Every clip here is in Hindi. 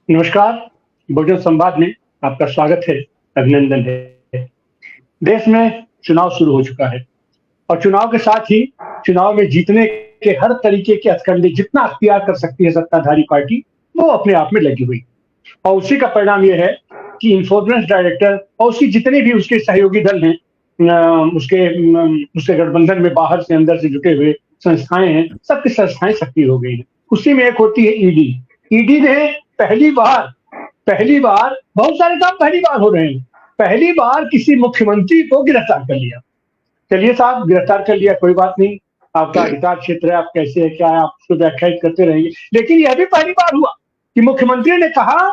नमस्कार। बहुजन संवाद में आपका स्वागत है, अभिनंदन है। देश में चुनाव शुरू हो चुका है और चुनाव के साथ ही चुनाव में जीतने के हर तरीके के हथकंडे जितना अख्तियार कर सकती है सत्ताधारी पार्टी, वो अपने आप में लगी हुई। और उसी का परिणाम ये है कि इन्फोर्समेंस डायरेक्टर और उसकी जितने भी उसके सहयोगी दल हैं, उसके गठबंधन में बाहर से अंदर से जुटे हुए संस्थाएं हैं, सबकी संस्थाएं सक्रिय हो गई हैं। उसी में एक होती है ईडी। ईडी ने पहली बार बहुत सारे काम पहली बार हो रहे हैं। पहली बार किसी मुख्यमंत्री को गिरफ्तार कर लिया। चलिए साहब, गिरफ्तार कर लिया, कोई बात नहीं, आपका अधिकार क्षेत्र है, आप कैसे है क्या है आप उसको व्याख्यायित करते रहेंगे। लेकिन यह भी पहली बार हुआ कि मुख्यमंत्री ने कहा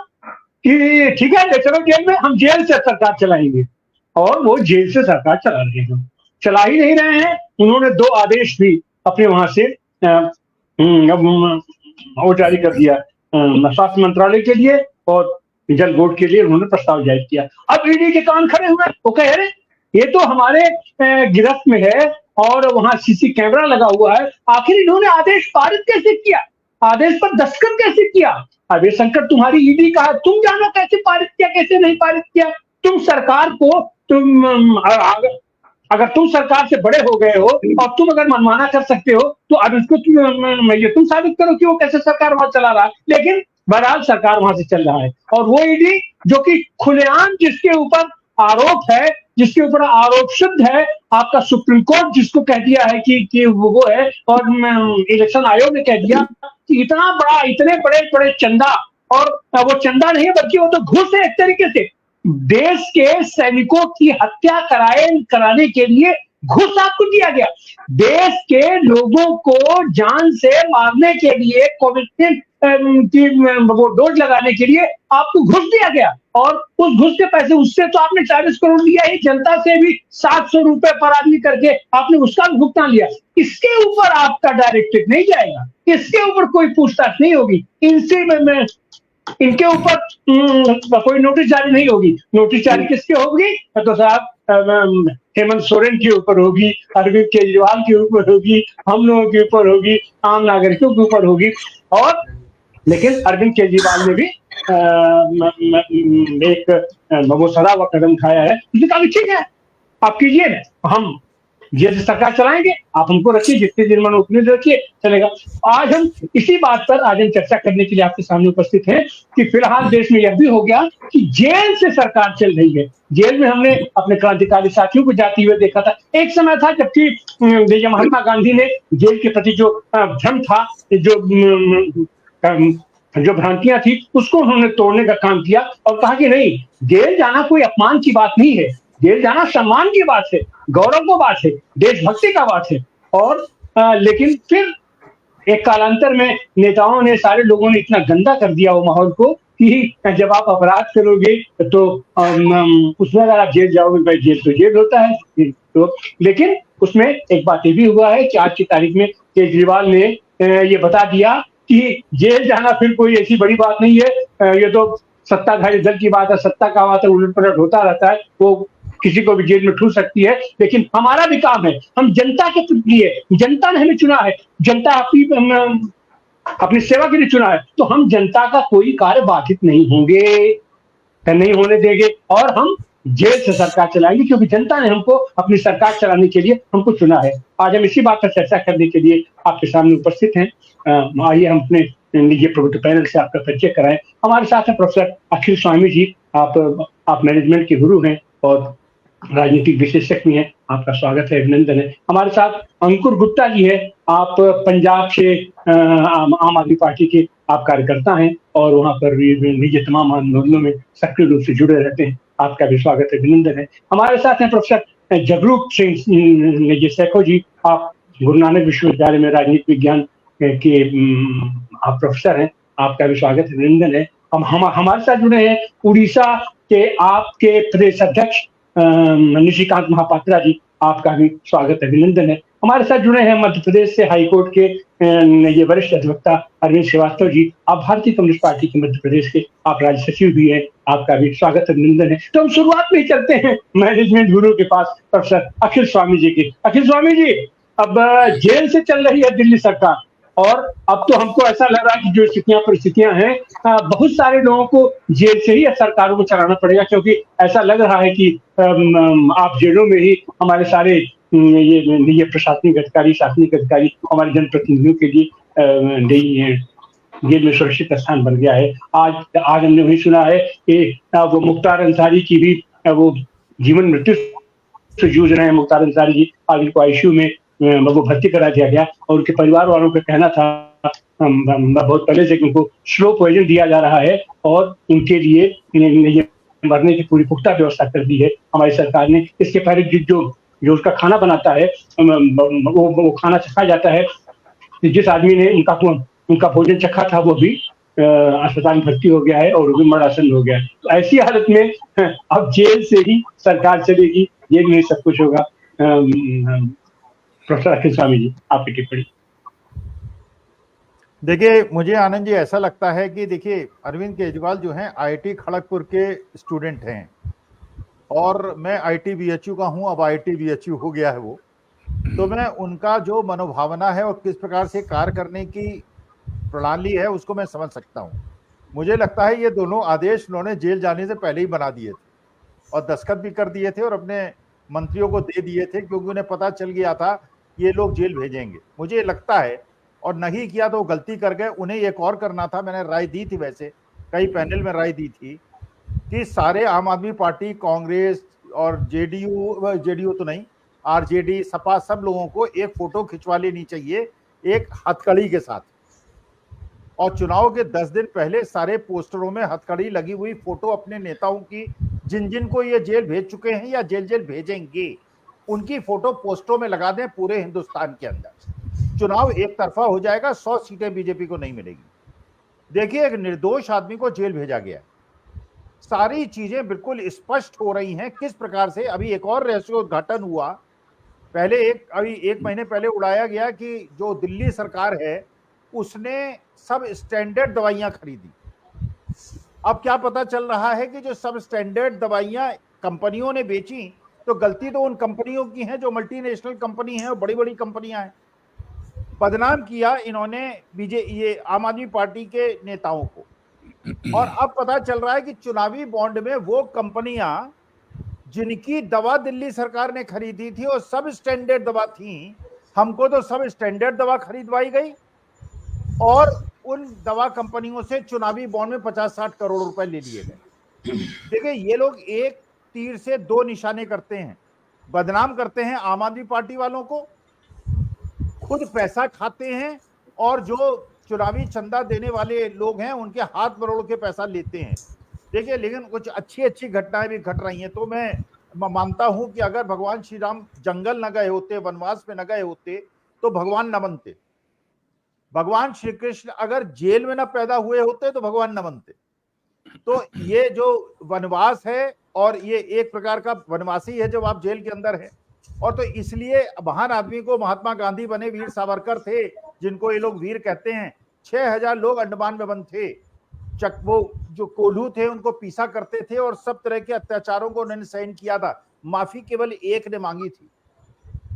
कि ठीक है, ले चलो जेल में, हम जेल से सरकार चलाएंगे। और वो जेल से सरकार चला रहे हैं, चला ही नहीं रहे हैं। उन्होंने 2 आदेश भी अपने वहां से वो जारी कर दिया, स्वास्थ्य मंत्रालय के लिए और जल बोर्ड के लिए उन्होंने प्रस्ताव जारी किया। अब ईडी के कान खड़े हुए, वो कह रहे ये तो हमारे गिरफ्त में है और वहां सीसी कैमरा लगा हुआ है, आखिर इन्होंने आदेश पारित कैसे किया, आदेश पर दस्तखत कैसे किया। अब ये संकट तुम्हारी ईडी का है, तुम जानो कैसे पारित किया कैसे नहीं पारित किया। तुम सरकार को अगर तुम सरकार से बड़े हो गए हो और तुम अगर मनमाना कर सकते हो तो अब इसको तुम साबित करो कि वो कैसे सरकार वहां चला रहा है। लेकिन बहरहाल सरकार वहां से चल रहा है और वो ईडी जो कि खुलेआम जिसके ऊपर आरोप है, जिसके ऊपर आरोप सिद्ध है, आपका सुप्रीम कोर्ट जिसको कह दिया है कि वो है, और इलेक्शन आयोग ने कह दिया कि इतना बड़ा, इतने बड़े बड़े चंदा, और वो चंदा नहीं है बल्कि वो तो घूस है एक तरीके से। देश के सैनिकों की हत्या कराने के लिए घूस आपको दिया गया। देश के लोगों को जान से मारने के लिए, कोविड की वो डोज लगाने के लिए आपको घूस दिया गया और उस घूस के पैसे, उससे तो आपने 40 करोड़ लिया ही, जनता से भी 700 रुपए पर आदमी करके आपने उसका भी भुगतान लिया। इसके ऊपर आपका डायरेक्टिव नहीं जाएगा, इसके ऊपर कोई पूछताछ नहीं होगी, इनके ऊपर कोई नोटिस जारी नहीं होगी। नोटिस जारी किसके होगी? तो साहब हेमंत सोरेन के ऊपर होगी, अरविंद केजरीवाल के ऊपर होगी, हम लोगों के ऊपर होगी, आम नागरिकों के ऊपर होगी। और लेकिन अरविंद केजरीवाल ने भी एक वो सदा हुआ कदम उठाया है। उसने कहा ठीक है, आप कीजिए, हम जेल से सरकार चलाएंगे, आप हमको रखिए, जितने दिन मन उतने रखिए, चलेगा। आज हम इसी बात पर चर्चा करने के लिए आपके सामने उपस्थित हैं कि फिलहाल देश में यह भी हो गया कि जेल से सरकार चल रही है। जेल में हमने अपने क्रांतिकारी साथियों को जाते हुए देखा था। एक समय था जबकि महात्मा गांधी ने जेल के प्रति जो भ्रम था, जो भ्रांतियां थी, उसको उन्होंने तोड़ने का काम किया और कहा कि नहीं, जेल जाना कोई अपमान की बात नहीं है, जेल जाना सम्मान की बात है, गौरव की बात है, देशभक्ति का बात है। और लेकिन फिर एक कालांतर में नेताओं ने, सारे लोगों ने इतना गंदा कर दिया वो माहौल को कि जब आप अपराध करोगे तो उसमें अगर आप जेल जाओगे, भाई जेल तो जेल होता है तो। लेकिन उसमें एक बात ये भी हुआ है कि आज की तारीख में केजरीवाल ने ये बता दिया कि जेल जाना फिर कोई ऐसी बड़ी बात नहीं है, ये तो सत्ताधारी दल की बात है, सत्ता का बात है, उलट पलट होता रहता है, वो किसी को भी जेल में ठूस सकती है। लेकिन हमारा भी काम है, हम जनता के लिए, जनता ने हमें चुना है, जनता अपनी सेवा के लिए चुना है, तो हम जनता का कोई कार्य बाधित नहीं होने देंगे और हम जेल से सरकार चलाएंगे, क्योंकि जनता ने हमको अपनी सरकार चलाने के लिए हमको चुना है। आज हम इसी बात पर चर्चा करने के लिए आपके सामने उपस्थित हैं। आइए हम अपने निजी प्रबुद्ध पैनल से आपका परिचय कराएं। हमारे साथ हैं प्रोफेसर अखिल स्वामी जी, आप मैनेजमेंट के गुरु हैं और राजनीतिक विशेषज्ञ हैं, आपका स्वागत है, अभिनंदन है। हमारे साथ अंकुर गुप्ता जी है, आप पंजाब से आम आदमी पार्टी के आप कार्यकर्ता हैं और वहां पर निजी तमाम आंदोलनों में सक्रिय रूप से जुड़े रहते हैं, आपका भी स्वागत है, अभिनंदन है। हमारे साथ हैं प्रोफेसर जगरूप सिंह सैखो जी, आप गुरु नानक विश्वविद्यालय में राजनीति विज्ञान के आप प्रोफेसर हैं, आपका भी स्वागत है, अभिनंदन है। हमारे साथ जुड़े हैं उड़ीसा के आपके प्रदेश अध्यक्ष निशिकांत महापात्रा जी, आपका भी स्वागत है, अभिनंदन है। हमारे साथ जुड़े हैं मध्य प्रदेश से हाईकोर्ट के ये वरिष्ठ अधिवक्ता अरविंद श्रीवास्तव जी, आप भारतीय कम्युनिस्ट पार्टी के मध्य प्रदेश के आप राज्य सचिव भी हैं, आपका भी स्वागत अभिनंदन है। तो हम शुरुआत में ही चलते हैं मैनेजमेंट गुरु के पास, प्रोफेसर अखिल स्वामी जी के। अखिल स्वामी जी, अब जेल से चल रही है दिल्ली सरकार, और अब तो हमको ऐसा लग रहा है कि जो परिस्थितियां हैं, बहुत सारे लोगों को जेल से ही सरकारों को चलाना पड़ेगा, क्योंकि ऐसा लग रहा है कि आप जेलों में ही हमारे सारे ये प्रशासनिक अधिकारी, शासनिक अधिकारी हमारे जनप्रतिनिधियों के लिए नहीं है, जेल में सुरक्षित स्थान बन गया है। आज हमने वही सुना है कि वो मुख्तार अंसारी की भी वो जीवन मृत्यु से जूझ रहे हैं। मुख्तार अंसारी जी आज उनको आईसीयू में वो भर्ती करा दिया गया, और उनके परिवार वालों का कहना था बहुत पहले से कि उनको स्लो पॉइजन दिया जा रहा है, और उनके लिए ये मरने की पूरी पुख्ता व्यवस्था कर दी है हमारी सरकार ने। इसके पहले जो उसका खाना बनाता है, वो खाना चखा जाता है। जिस आदमी ने उनका भोजन चखा था वो भी अस्पताल में भर्ती हो गया है, और वो भी मरणासन हो गया है। तो ऐसी हालत में अब जेल से ही सरकार चलेगी, जेल में सब कुछ होगा। प्रोफेसर अखिल स्वामी जी, आपकी टिप्पणी। देखिए, मुझे आनंद जी ऐसा लगता है कि देखिए, अरविंद केजरीवाल जो हैं आईआईटी खड़गपुर के स्टूडेंट हैं, और मैं आईआईटी बीएचयू का हूं, अब आईआईटी बीएचयू हो गया है वो। तो मैं उनका जो मनोभावना है और किस प्रकार से कार्य करने की प्रणाली है उसको मैं समझ सकता हूं। मुझे लगता है ये दोनों आदेश उन्होंने जेल जाने से पहले ही बना दिए थे, और दस्तखत भी कर दिए थे, और अपने मंत्रियों को दे दिए थे, क्योंकि उन्हें पता चल गया था ये लोग जेल भेजेंगे। मुझे लगता है, और नहीं किया तो गलती कर गए। उन्हें एक और करना था, मैंने राय दी थी, वैसे कई पैनल में राय दी थी कि सारे आम आदमी पार्टी, कांग्रेस और जेडीयू तो नहीं, आरजेडी, सपा, सब लोगों को एक फोटो खिंचवा लेनी चाहिए एक हथकड़ी के साथ, और चुनाव के 10 दिन पहले सारे पोस्टरों में हथकड़ी लगी हुई फोटो अपने नेताओं की, जिन जिन को ये जेल भेज चुके हैं या जेल भेजेंगे, उनकी फोटो पोस्टरों में लगा दें पूरे हिंदुस्तान के अंदर। चुनाव एक तरफा हो जाएगा, 100 सीटें बीजेपी को नहीं मिलेगी। देखिए, एक निर्दोष आदमी को जेल भेजा गया, सारी चीजें बिल्कुल स्पष्ट हो रही हैं किस प्रकार से। अभी एक और रहस्योद्घाटन हुआ, पहले अभी 1 महीने पहले उड़ाया गया कि जो दिल्ली सरकार है उसने सब स्टैंडर्ड दवाइयां खरीदी। अब क्या पता चल रहा है कि जो सब स्टैंडर्ड दवाइयां कंपनियों ने बेची, तो गलती तो उन कंपनियों की है जो मल्टीनेशनल कंपनी है और बड़ी बड़ी कंपनियां हैं। बदनाम किया इन्होंने ये आम आदमी पार्टी के नेताओं को, और अब पता चल रहा है कि चुनावी बॉन्ड में वो कंपनियां जिनकी दवा दिल्ली सरकार ने खरीदी थी और सब स्टैंडर्ड दवा थी, हमको तो सब स्टैंडर्ड दवा खरीदवाई गई, और उन दवा कंपनियों से चुनावी बॉन्ड में 50-60 करोड़ रुपए ले लिए गए। देखिए, ये लोग एक तीर से 2 निशाने करते हैं, बदनाम करते हैं आम आदमी पार्टी वालों को, खुद पैसा खाते हैं, और जो चुनावी चंदा देने वाले लोग हैं उनके हाथ मरोड़ के पैसा लेते हैं। देखिए, लेकिन कुछ अच्छी घटनाएं भी घट रही हैं। तो मैं मानता हूं कि अगर भगवान श्री राम जंगल न गए होते, वनवास में न गए होते, तो भगवान न बनते। भगवान श्री कृष्ण अगर जेल में न पैदा हुए होते तो भगवान न बनते। तो ये जो वनवास है, और ये एक प्रकार का वनवासी है जब आप जेल के अंदर है, और तो इसलिए महान आदमी को महात्मा गांधी बने, वीर सावरकर थे जिनको ये लोग वीर कहते हैं। 6000 लोग अंडमान में बंद थे, वो जो कोल्हू थे उनको पीसा करते थे, और सब तरह के अत्याचारों को उन्होंने सहन किया था। माफी केवल एक ने मांगी थी।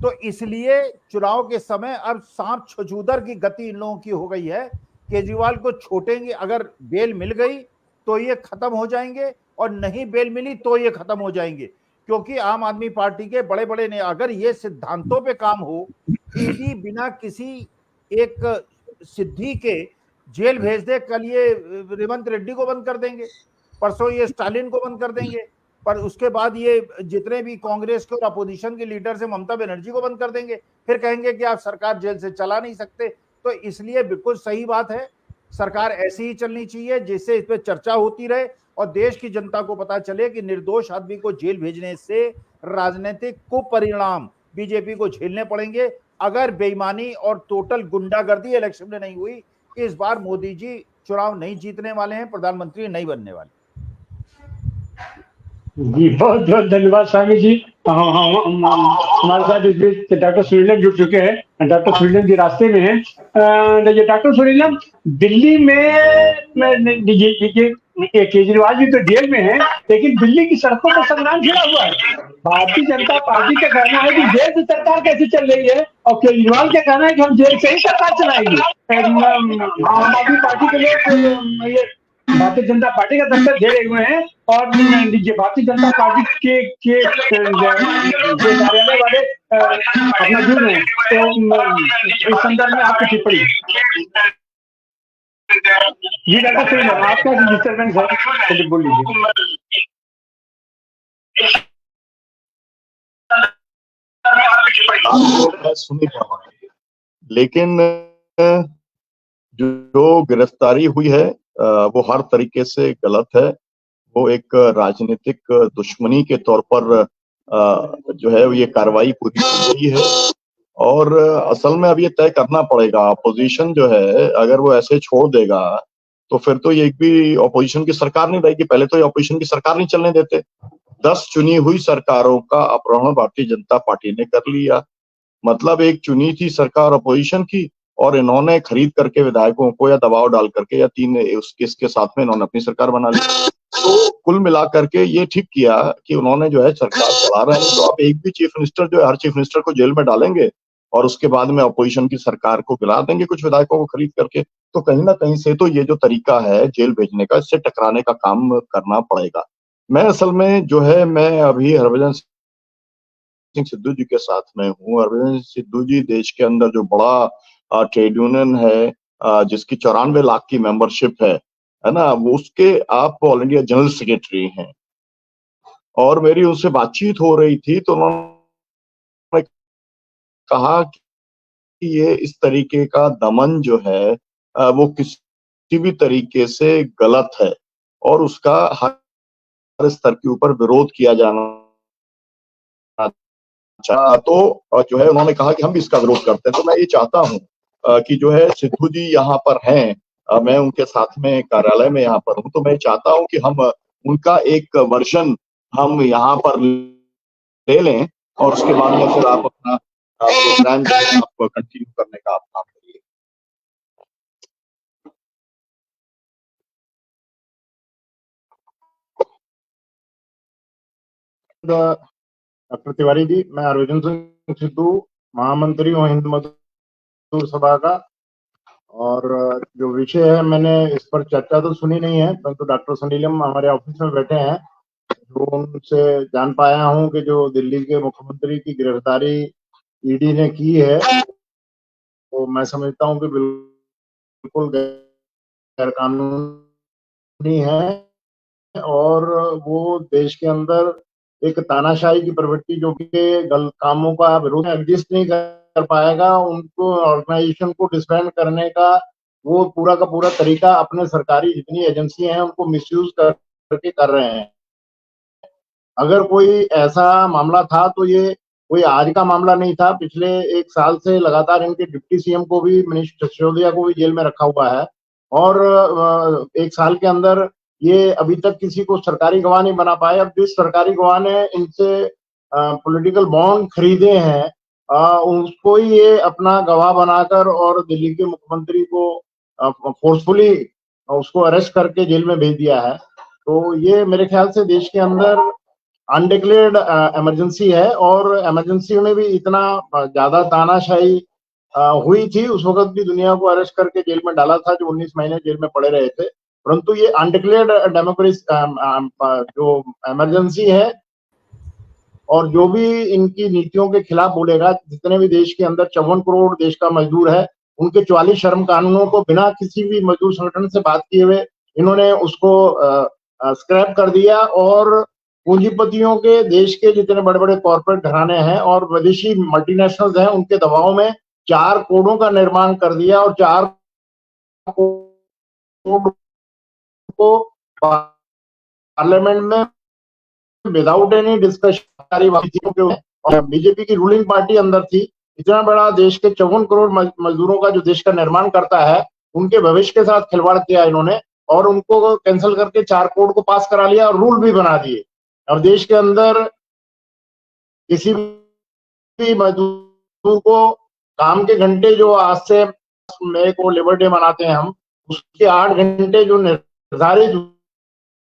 तो इसलिए चुनाव के समय अब सांप छछूदर की गति इन लोगों की हो गई है। केजरीवाल को छोटेंगे, अगर बेल मिल गई तो ये खत्म हो जाएंगे, और नहीं बेल मिली तो ये खत्म हो जाएंगे, क्योंकि आम आदमी पार्टी के बड़े बड़े ने, अगर ये सिद्धांतों पे काम हो, ईडी बिना किसी एक सिद्धि के जेल भेज दे, कल ये रेवंत रेड्डी को बंद कर देंगे, परसों ये स्टालिन को बंद कर देंगे, पर उसके बाद ये जितने भी कांग्रेस के और अपोजिशन के लीडर से ममता बनर्जी को बंद कर देंगे, फिर कहेंगे कि आप सरकार जेल से चला नहीं सकते। तो इसलिए बिल्कुल सही बात है, सरकार ऐसी ही चलनी चाहिए जिससे इस पर चर्चा होती रहे, और देश की जनता को पता चले कि निर्दोष आदमी को जेल भेजने से राजनीतिक कुपरिणाम बीजेपी को झेलने पड़ेंगे। अगर बेईमानी और टोटल गुंडागर्दी इलेक्शन में नहीं हुई, इस बार मोदी जी चुनाव नहीं जीतने वाले हैं, प्रधानमंत्री नहीं बनने वाले। जी, बहुत बहुत धन्यवाद स्वामी जी। हमारे साथ इस बीच डॉक्टर सुरीलम जुड़ चुके हैं। डॉक्टर सुरीलम जी रास्ते में हैं। डॉक्टर सुरीलम, दिल्ली में ये ये केजरीवाल जी तो जेल में है, लेकिन दिल्ली की सड़कों पर संग्राम छिड़ा हुआ है। भारतीय जनता पार्टी का कहना है कि जेल से सरकार कैसे चल रही है, और केजरीवाल का कहना है कि हम जेल से ही सरकार चलाएंगे। आम आदमी पार्टी के लोग ये भारतीय जनता पार्टी का दफ्तर घेरे हुए हैं, और भारतीय जनता पार्टी के जो कार्यालय वाले अपना जुड़ रहे हैं। तो इस संदर्भ में आपकी टिप्पणी। जी डॉक्टर सही, आपका डिस्टर्बेंस है तो बोल लीजिए। मैं सुन नहीं पा रहा, लेकिन जो गिरफ्तारी हुई है वो हर तरीके से गलत है। वो एक राजनीतिक दुश्मनी के तौर पर जो है ये कार्रवाई पूरी की गई है, और असल में अब ये तय करना पड़ेगा। अपोजिशन जो है अगर वो ऐसे छोड़ देगा तो फिर तो ये एक भी अपोजिशन की सरकार नहीं रहेगी। पहले तो ये अपोजिशन की सरकार नहीं चलने देते। 10 चुनी हुई सरकारों का अपहरण भारतीय जनता पार्टी ने कर लिया। मतलब एक चुनी थी सरकार अपोजिशन की, और इन्होंने खरीद करके विधायकों को या दबाव डाल करके या 3 इसके साथ में इन्होंने अपनी सरकार बना ली। तो कुल मिलाकर के ये ठीक किया कि उन्होंने जो है सरकार चला रहे हैं। तो आप एक भी चीफ मिनिस्टर जो है हर चीफ मिनिस्टर को जेल में डालेंगे और उसके बाद में अपोजिशन की सरकार को गिरा देंगे कुछ विधायकों को खरीद करके। तो कहीं ना कहीं से तो ये जो तरीका है जेल भेजने का, इससे टकराने का काम करना पड़ेगा। मैं असल में जो है मैं अभी हरभजन सिंह सिद्धू जी के साथ में हूँ। हरभजन सिद्धू जी देश के अंदर जो बड़ा ट्रेड यूनियन है जिसकी 94 लाख की मेंबरशिप है ना, वो उसके आप ऑल इंडिया जनरल सेक्रेटरी हैं। और मेरी उनसे बातचीत हो रही थी तो उन्होंने कहा कि ये इस तरीके का दमन जो है वो किसी भी तरीके से गलत है, और उसका हर स्तर के ऊपर विरोध किया जाना। तो जो है उन्होंने कहा कि हम भी इसका विरोध करते हैं। तो मैं ये चाहता हूँ कि जो है सिद्धू जी यहाँ पर हैं, मैं उनके साथ में कार्यालय में यहाँ पर हूँ, तो मैं चाहता हूँ कि हम उनका एक वर्जन हम यहाँ पर ले लें, और उसके बाद में फिर आप अपना प्रोग्राम जो है आप कंटिन्यू करने का आप काम करिए। डॉक्टर तिवारी जी, मैं हरभजन सिंह सिद्धू महामंत्री हूँ हिंद मजदूर सभा का। और जो विषय है मैंने इस पर चर्चा तो सुनी नहीं है, परंतु डॉक्टर सनीलम हमारे ऑफिस में बैठे हैं, जो उनसे जान पाया हूँ कि जो दिल्ली के मुख्यमंत्री की गिरफ्तारी ईडी ने की है, तो मैं समझता हूँ कि बिल्कुल गैर कानूनी है, और वो देश के अंदर एक तानाशाही की प्रवृत्ति जो कि गलत कामों का विरोध एग्जिस्ट नहीं कर पाएगा, उनको ऑर्गेनाइजेशन को डिसबैंड करने का वो पूरा का पूरा तरीका अपने सरकारी जितनी एजेंसियां हैं उनको मिसयूज करके कर रहे हैं। अगर कोई ऐसा मामला था तो ये कोई आज का मामला नहीं था। पिछले 1 साल से लगातार इनके डिप्टी सीएम को भी, मनीष सिसोदिया को भी जेल में रखा हुआ है, और 1 साल के अंदर ये अभी तक किसी को सरकारी गवाह नहीं बना पाए। अब जिस सरकारी गवाह ने इनसे पॉलिटिकल बॉन्ड खरीदे हैं उसको ही ये अपना गवाह बनाकर और दिल्ली के मुख्यमंत्री को फोर्सफुली उसको अरेस्ट करके जेल में भेज दिया है। तो ये मेरे ख्याल से देश के अंदर अनडिक्लेयर्ड इमरजेंसी है, और इमरजेंसी में भी इतना ज्यादा तानाशाही हुई थी। उस वक्त भी दुनिया को अरेस्ट करके जेल में डाला था जो 19 महीने जेल में पड़े रहे थे। परंतु ये अनडिक्लेयर्ड डेमोक्रेसी जो इमरजेंसी है, और जो भी इनकी नीतियों के खिलाफ बोलेगा, जितने भी देश के अंदर 54 करोड़ देश का मजदूर है, उनके 44 श्रम कानूनों को बिना किसी भी मजदूर संगठन से बात किए हुए इन्होंने उसको स्क्रैप कर दिया, और पूंजीपतियों के देश के जितने बड़े बड़े कॉर्पोरेट घराने हैं और विदेशी मल्टीनेशनल्स हैं उनके दबाव में 4 कोडों का निर्माण कर दिया, और 4 कोड को पार्लियामेंट में विदाउट एनी डिस्कशन और बीजेपी की रूलिंग पार्टी अंदर थी। इतना बड़ा देश के 54 करोड़ मजदूरों का जो देश का निर्माण करता है, उनके भविष्य के साथ खिलवाड़ किया इन्होंने, और उनको कैंसिल करके 4 कोड को पास करा लिया और रूल भी बना दिए। और देश के अंदर किसी भी मजदूर को काम के घंटे जो आज से मई को लेबर डे मनाते हैं हम, उसके 8 घंटे जो निर्धारित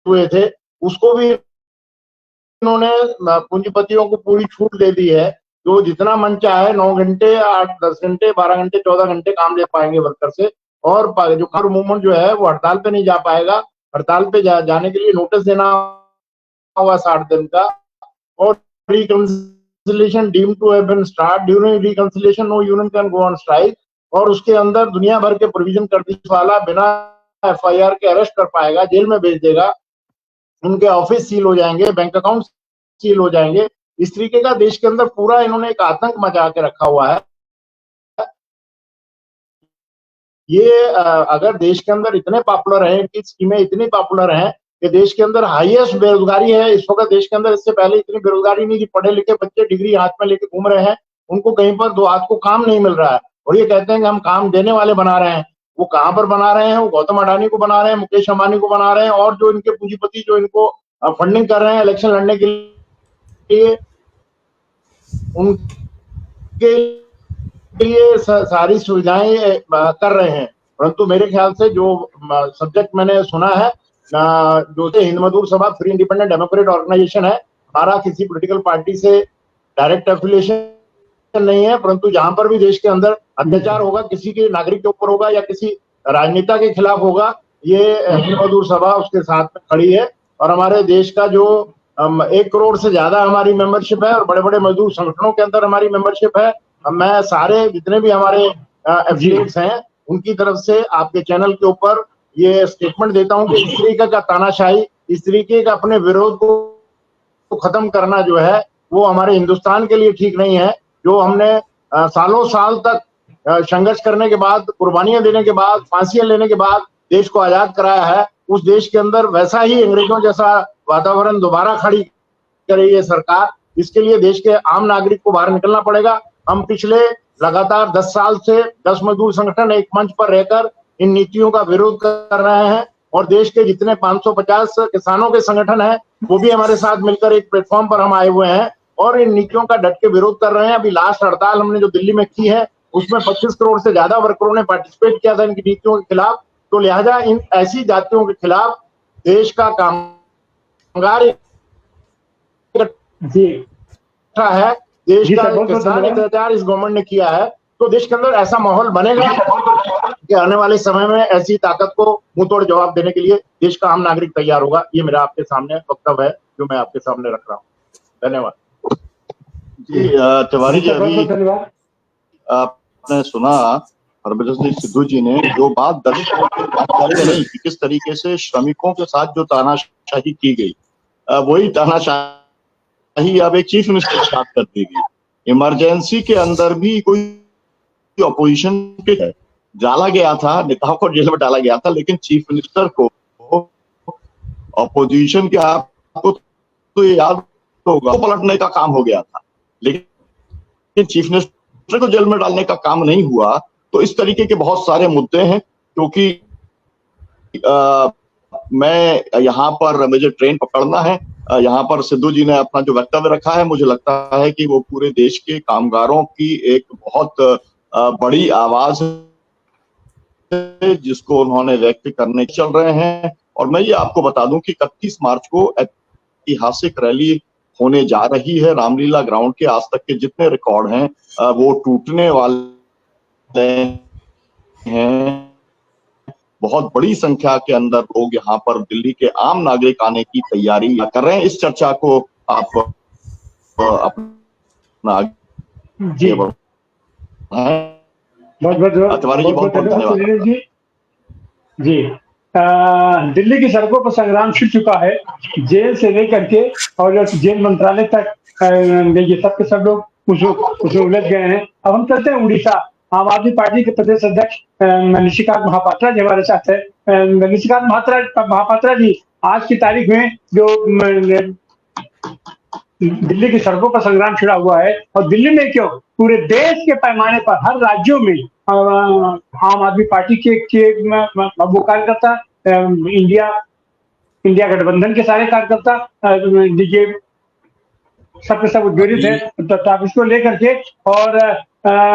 हुए थे उसको भी इन्होंने पूंजीपतियों को पूरी छूट दे दी है। जो जितना मन चाहे 9 घंटे, 8, 10 घंटे, 12 घंटे, 14 घंटे काम ले पाएंगे वर्कर से। और जो कार मूवमेंट जो है वो हड़ताल पे नहीं जा पाएगा। हड़ताल पे जाने के लिए नोटिस देना होगा 60 दिन का। और reconciliation deemed to have been started during reconciliation no union can go on strike। और उसके अंदर दुनिया भर के प्रोविजन कर दी वाला बिना FIR के अरेस्ट कर पाएगा, जेल में भेज देगा, उनके ऑफिस सील हो जाएंगे, बैंक अकाउंट सील हो जाएंगे। इस तरीके का देश के अंदर पूरा इन्होंने एक आतंक मचा के रखा हुआ है। ये अगर देश के अंदर इतने पॉपुलर है, इनकी स्कीमें इतनी पॉपुलर हैं कि देश के अंदर हाईएस्ट बेरोजगारी है इस वक्त देश के अंदर। इससे पहले इतनी बेरोजगारी नहीं थी। पढ़े लिखे बच्चे डिग्री हाथ में लेके घूम रहे हैं, उनको कहीं पर 2 हाथ को काम नहीं मिल रहा है और ये कहते हैं कि हम काम देने वाले बना रहे हैं। वो कहां पर बना रहे हैं? वो गौतम अडानी को बना रहे हैं, मुकेश अंबानी को बना रहे हैं और जो इनके पूंजीपति जो इनको फंडिंग कर रहे हैं इलेक्शन लड़ने के लिए, उनके लिए सारी सुविधाएं कर रहे हैं। परंतु मेरे ख्याल से जो सब्जेक्ट मैंने सुना है, जो हिंद मजदूर सभा फ्री इंडिपेंडेंट डेमोक्रेट ऑर्गेनाइजेशन है, हमारा किसी पॉलिटिकल पार्टी से डायरेक्ट एफिलिएशन नहीं है। परंतु जहां पर भी देश के अंदर अत्याचार होगा, किसी के नागरिक के ऊपर होगा या किसी राजनेता के खिलाफ होगा, ये हिंद मजदूर सभा उसके साथ में खड़ी है। और हमारे देश का जो 1 करोड़ से ज्यादा हमारी मेंबरशिप है और बड़े बड़े मजदूर संगठनों के अंदर हमारी मेंबरशिप है। मैं सारे जितने भी हमारे एफिलिएट्स हैं उनकी तरफ से आपके चैनल के ऊपर ये स्टेटमेंट देता हूं कि इस तरीके का तानाशाही, इस तरीके का अपने विरोध को खत्म करना जो है वो हमारे हिंदुस्तान के लिए ठीक नहीं है। जो हमने सालों साल तक संघर्ष करने के बाद, कुर्बानियां देने के बाद, फांसियां लेने के बाद देश को आजाद कराया है, उस देश के अंदर वैसा ही अंग्रेजों जैसा वातावरण दोबारा खड़ी कर रही है सरकार। इसके लिए देश के आम नागरिक को बाहर निकलना पड़ेगा। हम पिछले लगातार 10 साल से 10 मजदूर संगठन एक मंच पर रहकर इन नीतियों का विरोध कर रहे हैं और देश के जितने 550 किसानों के संगठन हैं वो भी हमारे साथ मिलकर एक प्लेटफॉर्म पर हम आए हुए हैं और इन नीतियों का डट के विरोध कर रहे हैं। अभी लास्ट हड़ताल हमने जो दिल्ली में की है उसमें 25 करोड़ से ज्यादा वर्करों ने पार्टिसिपेट किया था इनकी नीतियों के खिलाफ। तो लिहाजा इन ऐसी जातियों के खिलाफ देश का कामगार है, देश का किसान अत्याचार इस गवर्नमेंट ने किया है। तो देश के अंदर ऐसा माहौल बनेगा कि आने वाले समय में ऐसी ताकत को मुंह तोड़ जवाब देने के लिए देश का आम नागरिक तैयार होगा। ये मेरा आपके सामने वक्तव्य है जो मैं आपके सामने रख रहा हूँ। धन्यवाद। जी तिवारी जी, अभी आपने सुना हरभजन सिंह सिद्धू जी ने जो बात दर्शकों के जानकारी नहीं कि किस तरीके से श्रमिकों के साथ जो तानाशाही की गई, वही तानाशाही अब एक चीफ मिनिस्टर के साथ कर दी गई। इमरजेंसी के अंदर भी कोई अपोजिशन के डाला गया था, नेताओं को जेल में डाला गया था, लेकिन चीफ मिनिस्टर को अपोजिशन के, आपको तो याद होगा, तो पलटने का काम हो गया था, लेकिन चीफ मिनिस्टर को जेल में डालने का काम नहीं हुआ। तो इस तरीके के बहुत सारे मुद्दे हैं क्योंकि मैं यहाँ पर मुझे ट्रेन पकड़ना है। यहाँ पर सिद्धू जी ने अपना जो वक्तव्य रखा है, मुझे लगता है कि वो पूरे देश के कामगारों की एक बहुत बड़ी आवाज है जिसको उन्होंने व्यक्त करने चल रहे हैं। और मैं ये आपको बता दूं कि 31 मार्च को ऐतिहासिक रैली होने जा रही है रामलीला ग्राउंड के। आज तक के जितने रिकॉर्ड हैं वो टूटने वाले हैं। बहुत बड़ी संख्या के अंदर लोग यहाँ पर दिल्ली के आम नागरिक आने की तैयारी कर रहे हैं। इस चर्चा को आप अपना जी बहुत धन्यवाद जी। दिल्ली की सड़कों पर संग्राम शुरू चुका है, जेल से लेकर के और जेल मंत्रालय तक ये सब के सब लोग उसमें उलझ गए हैं। अब हम चलते हैं उड़ीसा। आम आदमी पार्टी के प्रदेश अध्यक्ष निशिकांत महापात्रा जी हमारे साथ है। निशिकांत महापात्रा जी, आज की तारीख में जो दिल्ली की सड़कों पर संग्राम छिड़ा हुआ है, और दिल्ली में क्यों, पूरे देश के पैमाने पर हर राज्यों में आम आदमी पार्टी के वो कार्यकर्ता, इंडिया गठबंधन के सारे कार्यकर्ता ये सबके सब उद्वेलित है। तो आप इसको लेकर के, और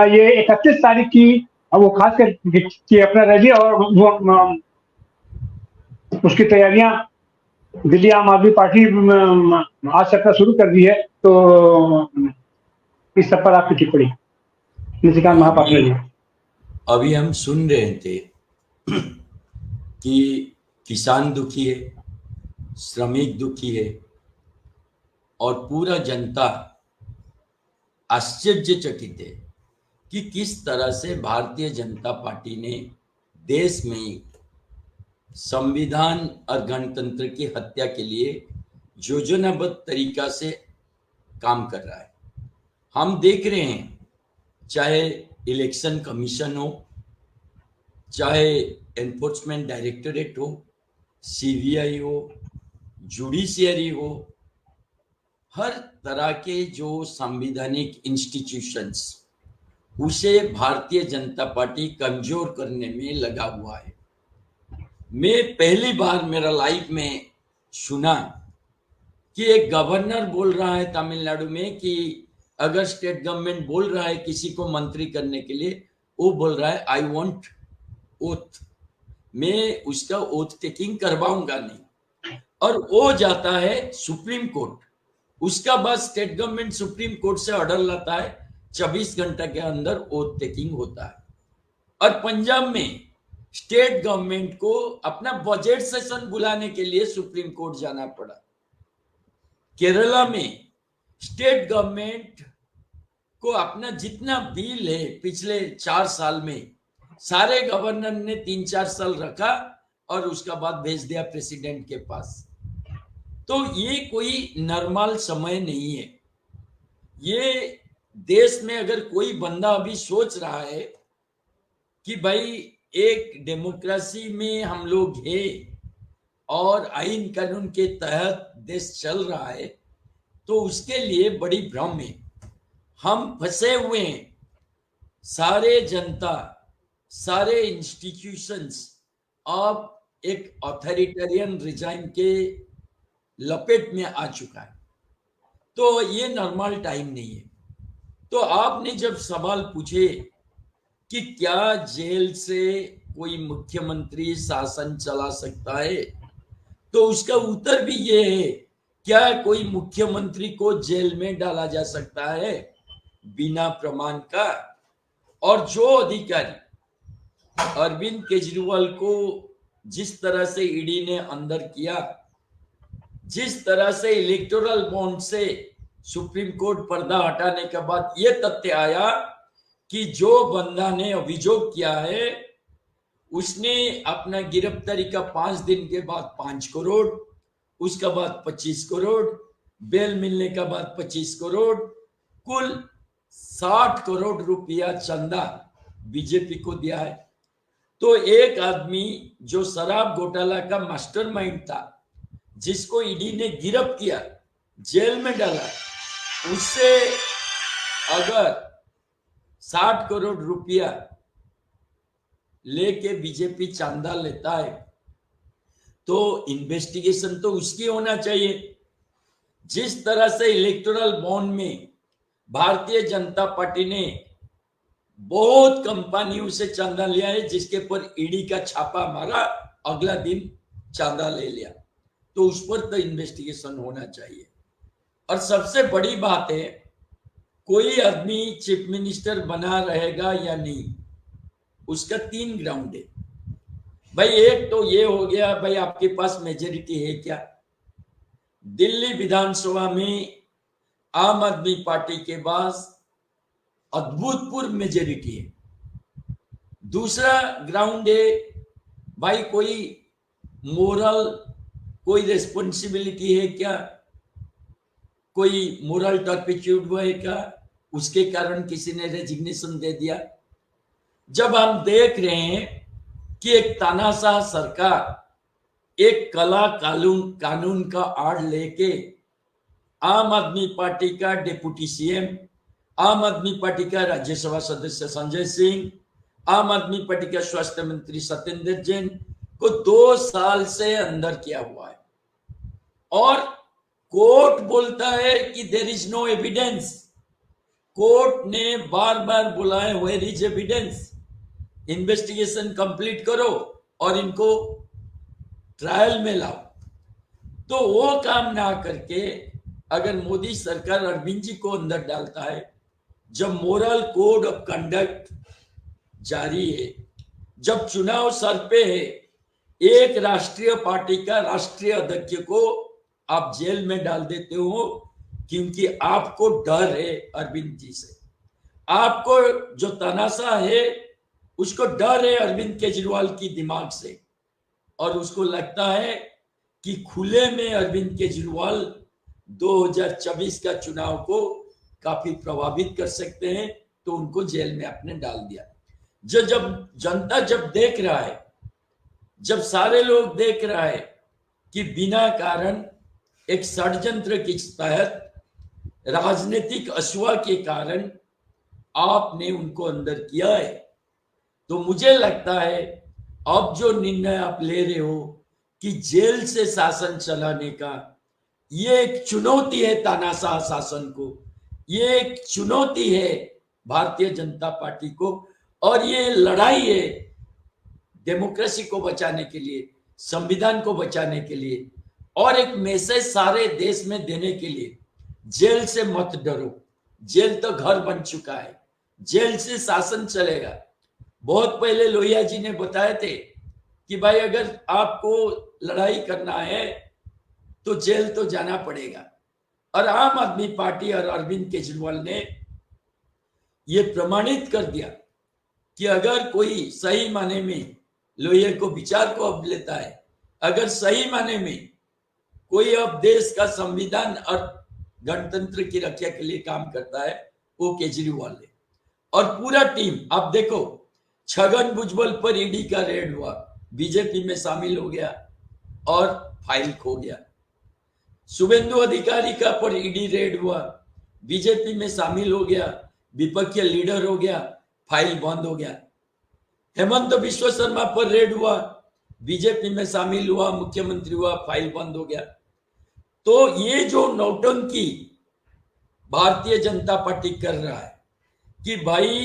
ये 31 तारीख की वो खास कर अपना रैली और उसकी तैयारियां दिल्ली आम आदमी पार्टी आज सत्ता शुरू कर दी है, तो इस सब पर आपकी टिप्पणी निशिकांत महापात्र जी। अभी हम सुन रहे थे कि किसान दुखी है, श्रमिक दुखी है और पूरा जनता आश्चर्यचकित है कि किस तरह से भारतीय जनता पार्टी ने देश में संविधान और गणतंत्र की हत्या के लिए योजनाबद्ध तरीका से काम कर रहा है। हम देख रहे हैं, चाहे इलेक्शन कमीशन हो, चाहे एनफोर्समेंट डायरेक्टरेट हो, सीबीआई हो, जुडिशियरी हो, हर तरह के जो संवैधानिक इंस्टीट्यूशंस, उसे भारतीय जनता पार्टी कमजोर करने में लगा हुआ है। मैं पहली बार मेरा लाइफ में सुना कि एक गवर्नर बोल रहा है तमिलनाडु में कि अगर स्टेट गवर्नमेंट बोल रहा है किसी को मंत्री करने के लिए, वो बोल रहा है आई वांट ओथ, मैं उसका ओथ टेकिंग करवाऊंगा नहीं, और वो जाता है सुप्रीम कोर्ट। उसका बाद स्टेट गवर्नमेंट सुप्रीम कोर्ट से ऑर्डर लाता है, 24 घंटे के अंदर ओथ टेकिंग होता है। और पंजाब में स्टेट गवर्नमेंट को अपना बजट सेशन बुलाने के लिए सुप्रीम कोर्ट जाना पड़ा। केरला में स्टेट गवर्नमेंट को अपना जितना बिल है पिछले 4 साल में, सारे गवर्नर ने 3-4 साल रखा और उसका बाद भेज दिया प्रेसिडेंट के पास। तो ये कोई नॉर्मल समय नहीं है। ये देश में अगर कोई बंदा अभी सोच रहा है कि भाई एक डेमोक्रेसी में हम लोग हैं और आईन कानून के तहत देश चल रहा है, तो उसके लिए बड़ी भ्रम है। हम फंसे हुए हैं, सारे जनता, सारे इंस्टीट्यूशंस अब एक ऑथोरिटेरियन रिजाइम के लपेट में आ चुका है। तो ये नॉर्मल टाइम नहीं है। तो आपने जब सवाल पूछे कि क्या जेल से कोई मुख्यमंत्री शासन चला सकता है, तो उसका उत्तर भी ये है, क्या कोई मुख्यमंत्री को जेल में डाला जा सकता है बिना प्रमाण का? और जो अधिकारी अरविंद केजरीवाल को जिस तरह से ईडी ने अंदर किया, जिस तरह से इलेक्टोरल बॉन्ड से सुप्रीम कोर्ट पर्दा हटाने के बाद यह तथ्य आया कि जो बंदा ने अभियोग किया है उसने अपना गिरफ्तारी का 5 दिन के बाद 5 करोड़, उसका बाद 25 करोड़, बेल मिलने का बाद 25 करोड़, कुल 60 करोड़ रुपया चंदा बीजेपी को दिया है। तो एक आदमी जो शराब घोटाला का मास्टरमाइंड था, जिसको ईडी ने गिरफ्त किया, जेल में डाला, उससे अगर 60 करोड़ रुपया लेके बीजेपी चांदा लेता है तो इन्वेस्टिगेशन तो उसकी होना चाहिए। जिस तरह से इलेक्टोरल बॉन्ड में भारतीय जनता पार्टी ने बहुत कंपनियों से चांदा लिया है, जिसके पर ईडी का छापा मारा, अगला दिन चांदा ले लिया, तो उस पर तो इन्वेस्टिगेशन होना चाहिए। और सबसे बड़ी बात है, कोई आदमी चीफ मिनिस्टर बना रहेगा या नहीं, उसका 3 ग्राउंड है भाई। एक तो ये हो गया भाई आपके पास मेजॉरिटी है क्या? दिल्ली विधानसभा में आम आदमी पार्टी के पास अद्भुतपूर्व मेजॉरिटी है। दूसरा ग्राउंड है भाई कोई मोरल, कोई रेस्पॉन्सिबिलिटी है क्या, कोई मोरल टर्पिट्यूड हुआ है क्या, उसके कारण किसी ने रेजिग्नेशन दे दिया। जब हम देख रहे हैं कि एक तानाशाह सरकार एक काला कानून का आड़ लेके आम आदमी पार्टी का डिप्टी सीएम, आम आदमी पार्टी का राज्यसभा सदस्य संजय सिंह, आम आदमी पार्टी का स्वास्थ्य मंत्री सत्येंद्र जैन को 2 साल से अंदर किया हुआ है, और कोर्ट बोलता है कि there is no evidence. Court ने बार बार बोला है where is evidence, investigation complete करो और इनको ट्रायल में लाओ। तो वो काम ना करके अगर मोदी सरकार अरविंद जी को अंदर डालता है, जब मोरल कोड ऑफ कंडक्ट जारी है, जब चुनाव सर पे है, एक राष्ट्रीय पार्टी का राष्ट्रीय अध्यक्ष को आप जेल में डाल देते हो क्योंकि आपको डर है अरविंद जी से, आपको जो तनासा है उसको डर है अरविंद केजरीवाल की दिमाग से, और उसको लगता है कि खुले में अरविंद केजरीवाल 2024 का चुनाव को काफी प्रभावित कर सकते हैं, तो उनको जेल में आपने डाल दिया। जब जनता जब देख रहा है, जब सारे लोग देख रहा है कि बिना कारण एक षड्यंत्र के तहत राजनीतिक अश्वा के कारण आपने उनको अंदर किया है, तो मुझे लगता है अब जो निर्णय आप ले रहे हो कि जेल से शासन चलाने का, ये एक चुनौती है तानाशाह शासन को, ये एक चुनौती है भारतीय जनता पार्टी को, और ये लड़ाई है डेमोक्रेसी को बचाने के लिए, संविधान को बचाने के लिए, और एक मैसेज सारे देश में देने के लिए। जेल से मत डरो, जेल तो घर बन चुका है, जेल से शासन चलेगा। बहुत पहले लोहिया जी ने बताए थे कि भाई अगर आपको लड़ाई करना है तो जेल तो जाना पड़ेगा, और आम आदमी पार्टी और अरविंद केजरीवाल ने ये प्रमाणित कर दिया कि अगर कोई सही माने में लोहिया को विचार को अब लेता है, अगर सही माने में कोई अब देश का संविधान और गणतंत्र की रक्षा के लिए काम करता है, वो केजरीवाल है। और पूरा टीम, आप देखो छगन भुजबल पर ईडी का रेड हुआ, बीजेपी में शामिल हो गया और फाइल खो गया। शुभेंदु अधिकारी का पर ईडी रेड हुआ, बीजेपी में शामिल हो गया, विपक्षी लीडर हो गया, फाइल बंद हो गया। हेमंत बिश्व शर्मा पर रेड हुआ, बीजेपी में शामिल हुआ, मुख्यमंत्री हुआ, फाइल बंद हो गया। तो ये जो नौटंकी भारतीय जनता पार्टी कर रहा है कि भाई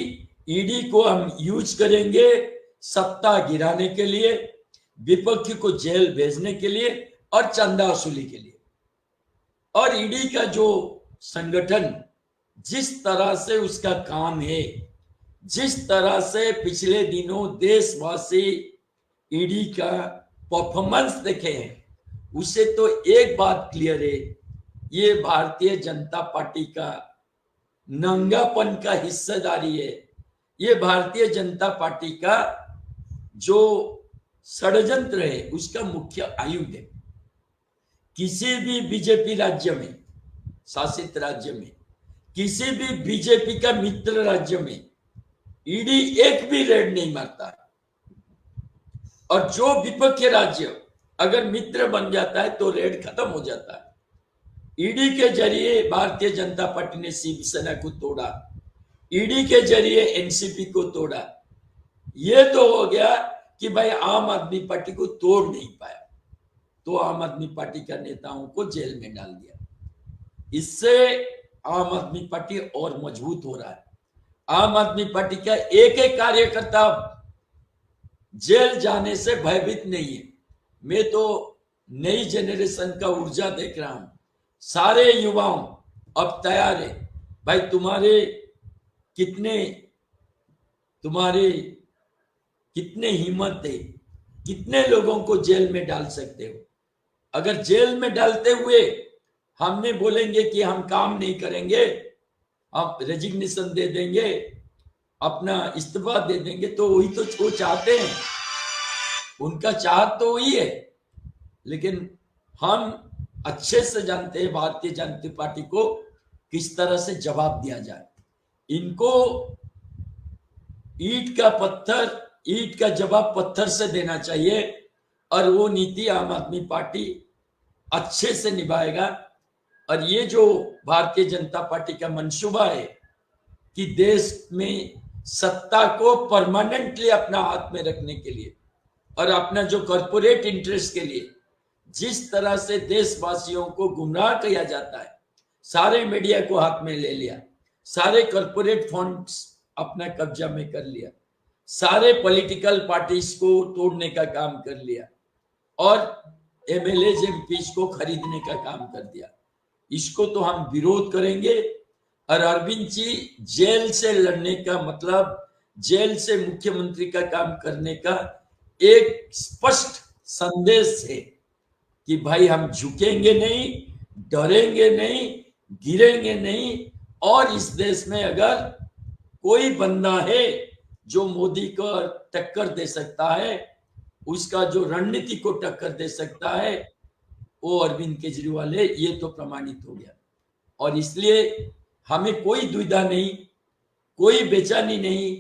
ईडी को हम यूज करेंगे सत्ता गिराने के लिए, विपक्ष को जेल भेजने के लिए और चंदा वसूली के लिए, और ईडी का जो संगठन जिस तरह से उसका काम है, जिस तरह से पिछले दिनों देशवासी ईडी का परफॉर्मेंस देखे हैं, उससे तो एक बात क्लियर है, ये भारतीय जनता पार्टी का नंगापन का हिस्सेदारी है। ये भारतीय जनता पार्टी का जो षड्यंत्र है उसका मुख्य आयुध है। किसी भी बीजेपी राज्य में, शासित राज्य में, किसी भी बीजेपी का मित्र राज्य में ईडी एक भी रेड नहीं मारता है, और जो विपक्ष राज्य अगर मित्र बन जाता है तो रेड खत्म हो जाता है। ईडी के जरिए भारतीय जनता पार्टी ने शिवसेना को तोड़ा, ईडी के जरिए एनसीपी को तोड़ा। ये तो हो गया कि भाई आम आदमी पार्टी को तोड़ नहीं पाया, तो आम आदमी पार्टी के नेताओं को जेल में डाल दिया। इससे आम आदमी पार्टी और मजबूत हो रहा है। आम आदमी पार्टी का एक एक कार्यकर्ता जेल जाने से भयभीत नहीं है। मैं तो नई जनरेशन का ऊर्जा देख रहा हूं, सारे युवाओं अब तैयार है। भाई तुम्हारे कितने हिम्मत है, कितने लोगों को जेल में डाल सकते हो। अगर जेल में डालते हुए हमने बोलेंगे कि हम काम नहीं करेंगे, हम रेजिग्नेशन दे देंगे, अपना इस्तीफा दे देंगे, तो वही तो वो चाहते हैं, उनका चाहत तो वही है। लेकिन हम अच्छे से जानते हैं भारतीय जनता पार्टी को किस तरह से जवाब दिया जाए। इनको ईंट का जवाब पत्थर से देना चाहिए, और वो नीति आम आदमी पार्टी अच्छे से निभाएगा। और ये जो भारतीय जनता पार्टी का मंसूबा है कि देश में सत्ता को परमानेंटली अपना हाथ में रखने के लिए और अपना जो कॉर्पोरेट इंटरेस्ट के लिए जिस तरह से देशवासियों को गुमराह किया जाता है, सारे मीडिया को हाथ में ले लिया, सारे कॉर्पोरेट फंड्स अपना कब्जा में कर लिया, सारे पॉलिटिकल पार्टीज को तोड़ने का काम कर लिया, और एमएलए एमपीज को खरीदने का काम कर दिया। इसको तो हम विरोध करेंगे। और अरविंद जी जेल से लड़ने का मतलब जेल से मुख्यमंत्री का काम करने का एक स्पष्ट संदेश है कि भाई हम झुकेंगे नहीं, डरेंगे नहीं, गिरेंगे नहीं। और इस देश में अगर कोई बंदा है जो मोदी को टक्कर दे सकता है, उसका जो रणनीति को टक्कर दे सकता है, वो अरविंद केजरीवाल है। ये तो प्रमाणित हो गया। और इसलिए हमें कोई दुविधा नहीं, कोई बेचैनी नहीं,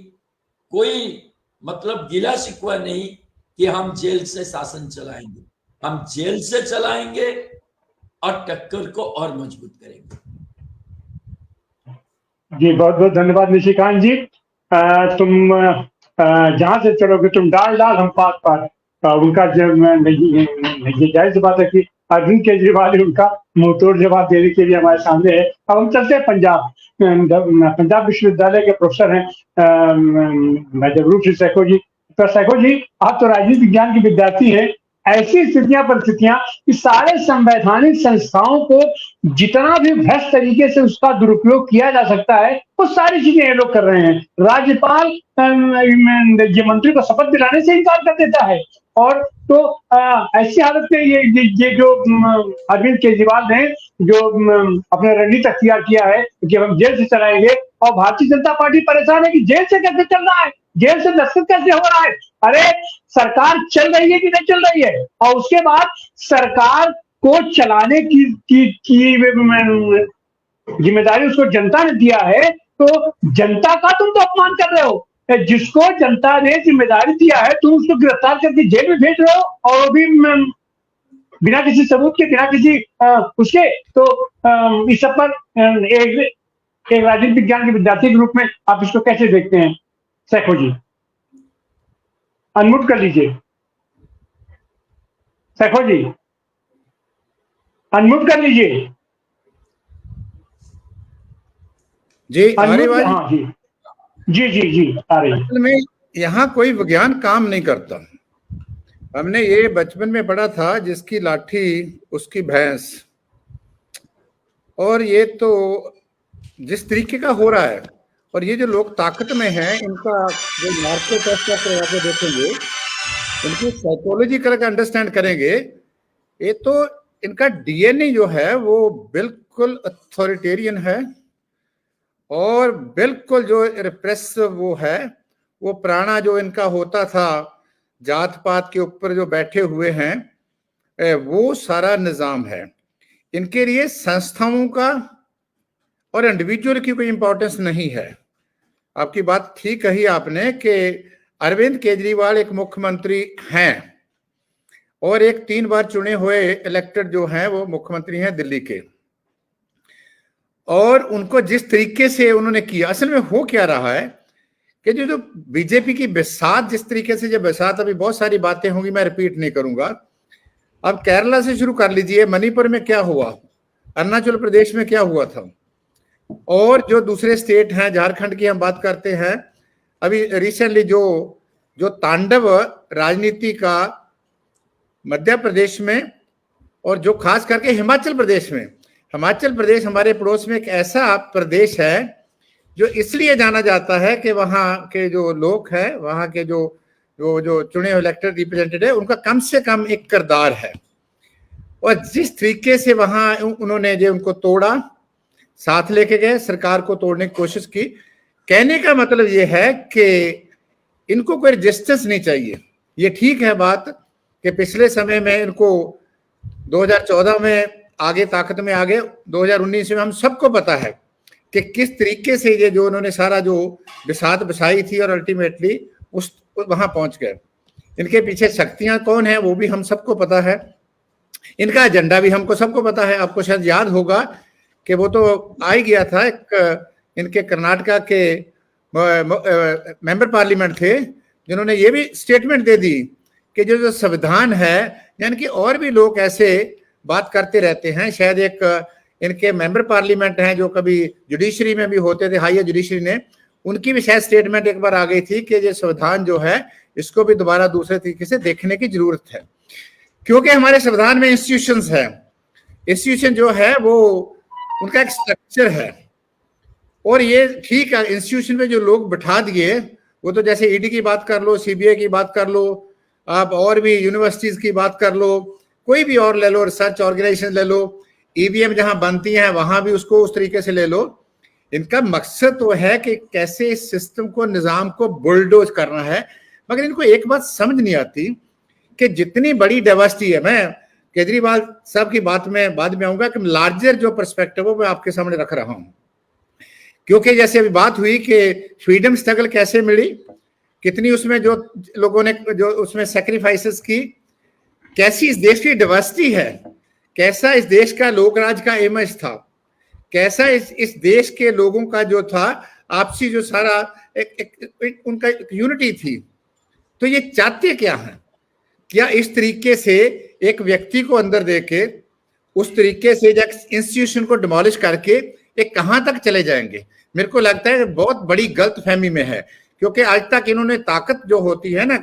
कोई मतलब गिला शिकवा नहीं कि हम जेल से शासन चलाएंगे। हम जेल से चलाएंगे और टक्कर को और मजबूत करेंगे। जी बहुत बहुत धन्यवाद निशिकांत जी। तुम जहां से चलोगे तुम डाल डाल हम पात पात। उनका ये जायज बात है कि अरविंद केजरीवाल उनका मुंहतोड़ जवाब देने के लिए हमारे सामने है। अब हम चलते हैं पंजाब विश्वविद्यालय के प्रोफेसर हैं जगरूप सिंह सैखो जी। तो सैखो जी, आप तो राजनीति विज्ञान के विद्यार्थी हैं। ऐसी परिस्थितियां कि सारे संवैधानिक संस्थाओं को जितना भी भ्रष्ट तरीके से उसका दुरुपयोग किया जा सकता है वो सारी चीजें ये लोग कर रहे हैं। राज्यपाल ये मंत्री को शपथ दिलाने से इनकार कर देता है। और तो ऐसी हालत में ये जो अरविंद केजरीवाल ने जो अपने रणनीति अख्तियार किया है कि हम जेल से चलाएंगे, और भारतीय जनता पार्टी परेशान है कि जेल से कैसे चल रहा है, जेल से दस्तखत कैसे हो रहा है। अरे सरकार चल रही है कि नहीं चल रही है, और उसके बाद सरकार को चलाने की जिम्मेदारी उसको जनता ने दिया है, तो जनता का तुम तो अपमान कर रहे हो। जिसको जनता ने जिम्मेदारी दिया है तुम उसको गिरफ्तार करके जेल में भेज रहे हो, और वो भी बिना किसी सबूत के, बिना किसी उसके। तो इस सब पर एक राजनीति विज्ञान के विद्यार्थी के रूप में आप इसको कैसे देखते हैं सैखो जी? अनम्यूट कर लीजिए सैखो जी, अनम्यूट कर लीजिए जी। आवाज? हाँ जी जी जी जी आ रही है। असल में यहाँ कोई विज्ञान काम नहीं करता। हमने ये बचपन में पढ़ा था, जिसकी लाठी उसकी भैंस। और ये तो जिस तरीके का हो रहा है, और ये जो लोग ताकत में हैं, इनका जो मार्को टेस्ट करवा के देखेंगे, इनकी साइकोलॉजिकल का अंडरस्टैंड करेंगे, ये तो इनका डीएनए जो है वो बिल्कुल अथॉरिटेरियन है, और बिल्कुल जो रिप्रेसिव वो है, वो पुराना जो इनका होता था जात पात के ऊपर जो बैठे हुए हैं, वो सारा निजाम है। इनके लिए संस्थाओं का और इंडिविजुअल की कोई इंपॉर्टेंस नहीं है। आपकी बात ठीक कही आपने कि अरविंद केजरीवाल एक मुख्यमंत्री हैं, और एक 3 बार चुने हुए इलेक्टेड जो हैं वो मुख्यमंत्री हैं दिल्ली के। और उनको जिस तरीके से उन्होंने किया, असल में हो क्या रहा है कि जो बीजेपी की बिसात, जिस तरीके से, जब बिसात, अभी बहुत सारी बातें होंगी, मैं रिपीट नहीं करूंगा। अब केरला से शुरू कर लीजिए, मणिपुर में क्या हुआ, अरुणाचल प्रदेश में क्या हुआ था, और जो दूसरे स्टेट हैं, झारखंड की हम बात करते हैं, अभी रिसेंटली जो तांडव राजनीति का मध्य प्रदेश में, और जो खास करके हिमाचल प्रदेश में। हिमाचल प्रदेश हमारे पड़ोस में एक ऐसा प्रदेश है जो इसलिए जाना जाता है कि वहाँ के जो लोग हैं, वहाँ के जो चुने हुए इलेक्टेड रिप्रेजेंटेटिव है, उनका कम से कम एक किरदार है। और जिस तरीके से वहाँ उन्होंने जो उनको तोड़ा, साथ लेके गए, सरकार को तोड़ने की कोशिश की। कहने का मतलब ये है कि इनको कोई रेजिस्टेंस नहीं चाहिए। ये ठीक है बात कि पिछले समय में इनको 2014 में आगे ताकत में आ गए, 2019 में हम सबको पता है कि किस तरीके से ये जो उन्होंने सारा जो बिसात बसाई थी और अल्टीमेटली उस वहां पहुंच गए। इनके पीछे शक्तियां कौन है वो भी हम सबको पता है, इनका एजेंडा भी हमको सबको पता है। आपको शायद याद होगा कि वो तो आ ही गया था, एक इनके कर्नाटका के मेंबर पार्लियामेंट थे जिन्होंने ये भी स्टेटमेंट दे दी कि जो संविधान है, यानी कि और भी लोग ऐसे बात करते रहते हैं। शायद एक इनके मेंबर पार्लियामेंट हैं जो कभी जुडिशरी में भी होते थे, हायर जुडिशरी ने, उनकी भी शायद स्टेटमेंट एक बार आ गई थी कि ये संविधान जो है इसको भी दोबारा दूसरे तरीके से देखने की जरूरत है। क्योंकि हमारे संविधान में इंस्टीट्यूशंस है, इंस्टीट्यूशन जो है वो उनका एक स्ट्रक्चर है। और ये ठीक है, इंस्टीट्यूशन में जो लोग बिठा दिए, वो तो जैसे ईडी की बात कर लो, सीबीआई की बात कर लो, आप और भी यूनिवर्सिटीज की बात कर लो, कोई भी और ले लो, रिसर्च ऑर्गेनाइजेशन ले लो, ईवीएम जहां बनती हैं वहां भी उसको उस तरीके से ले लो। इनका मकसद तो है कि कैसे इस सिस्टम को, निजाम को बुलडोज करना है। मगर इनको एक बात समझ नहीं आती कि जितनी बड़ी डाइवर्सिटी है, मैं केजरीवाल साहब की बात में बाद में आऊंगा कि लार्जर जो पर्सपेक्टिव है वो मैं आपके सामने रख रहा हूं, क्योंकि जैसे अभी बात हुई कि फ्रीडम स्ट्रगल कैसे मिली, कितनी उसमें जो लोगों ने जो उसमें सेक्रीफाइसेस की, कैसी इस देश की डाइवर्सिटी है, कैसा इस देश का लोकराज का इमेज था, कैसा इस देश के लोगों का जो था आपसी जो सारा एक उनका यूनिटी थी। तो ये चाहते क्या है? क्या इस तरीके से एक व्यक्ति को अंदर देके उस तरीके से इंस्टीट्यूशन को डिमोलिश करके एक कहां तक चले जाएंगे? मेरे को लगता है बहुत बड़ी गलतफहमी में है, क्योंकि आज तक इन्होंने ताकत जो होती है ना,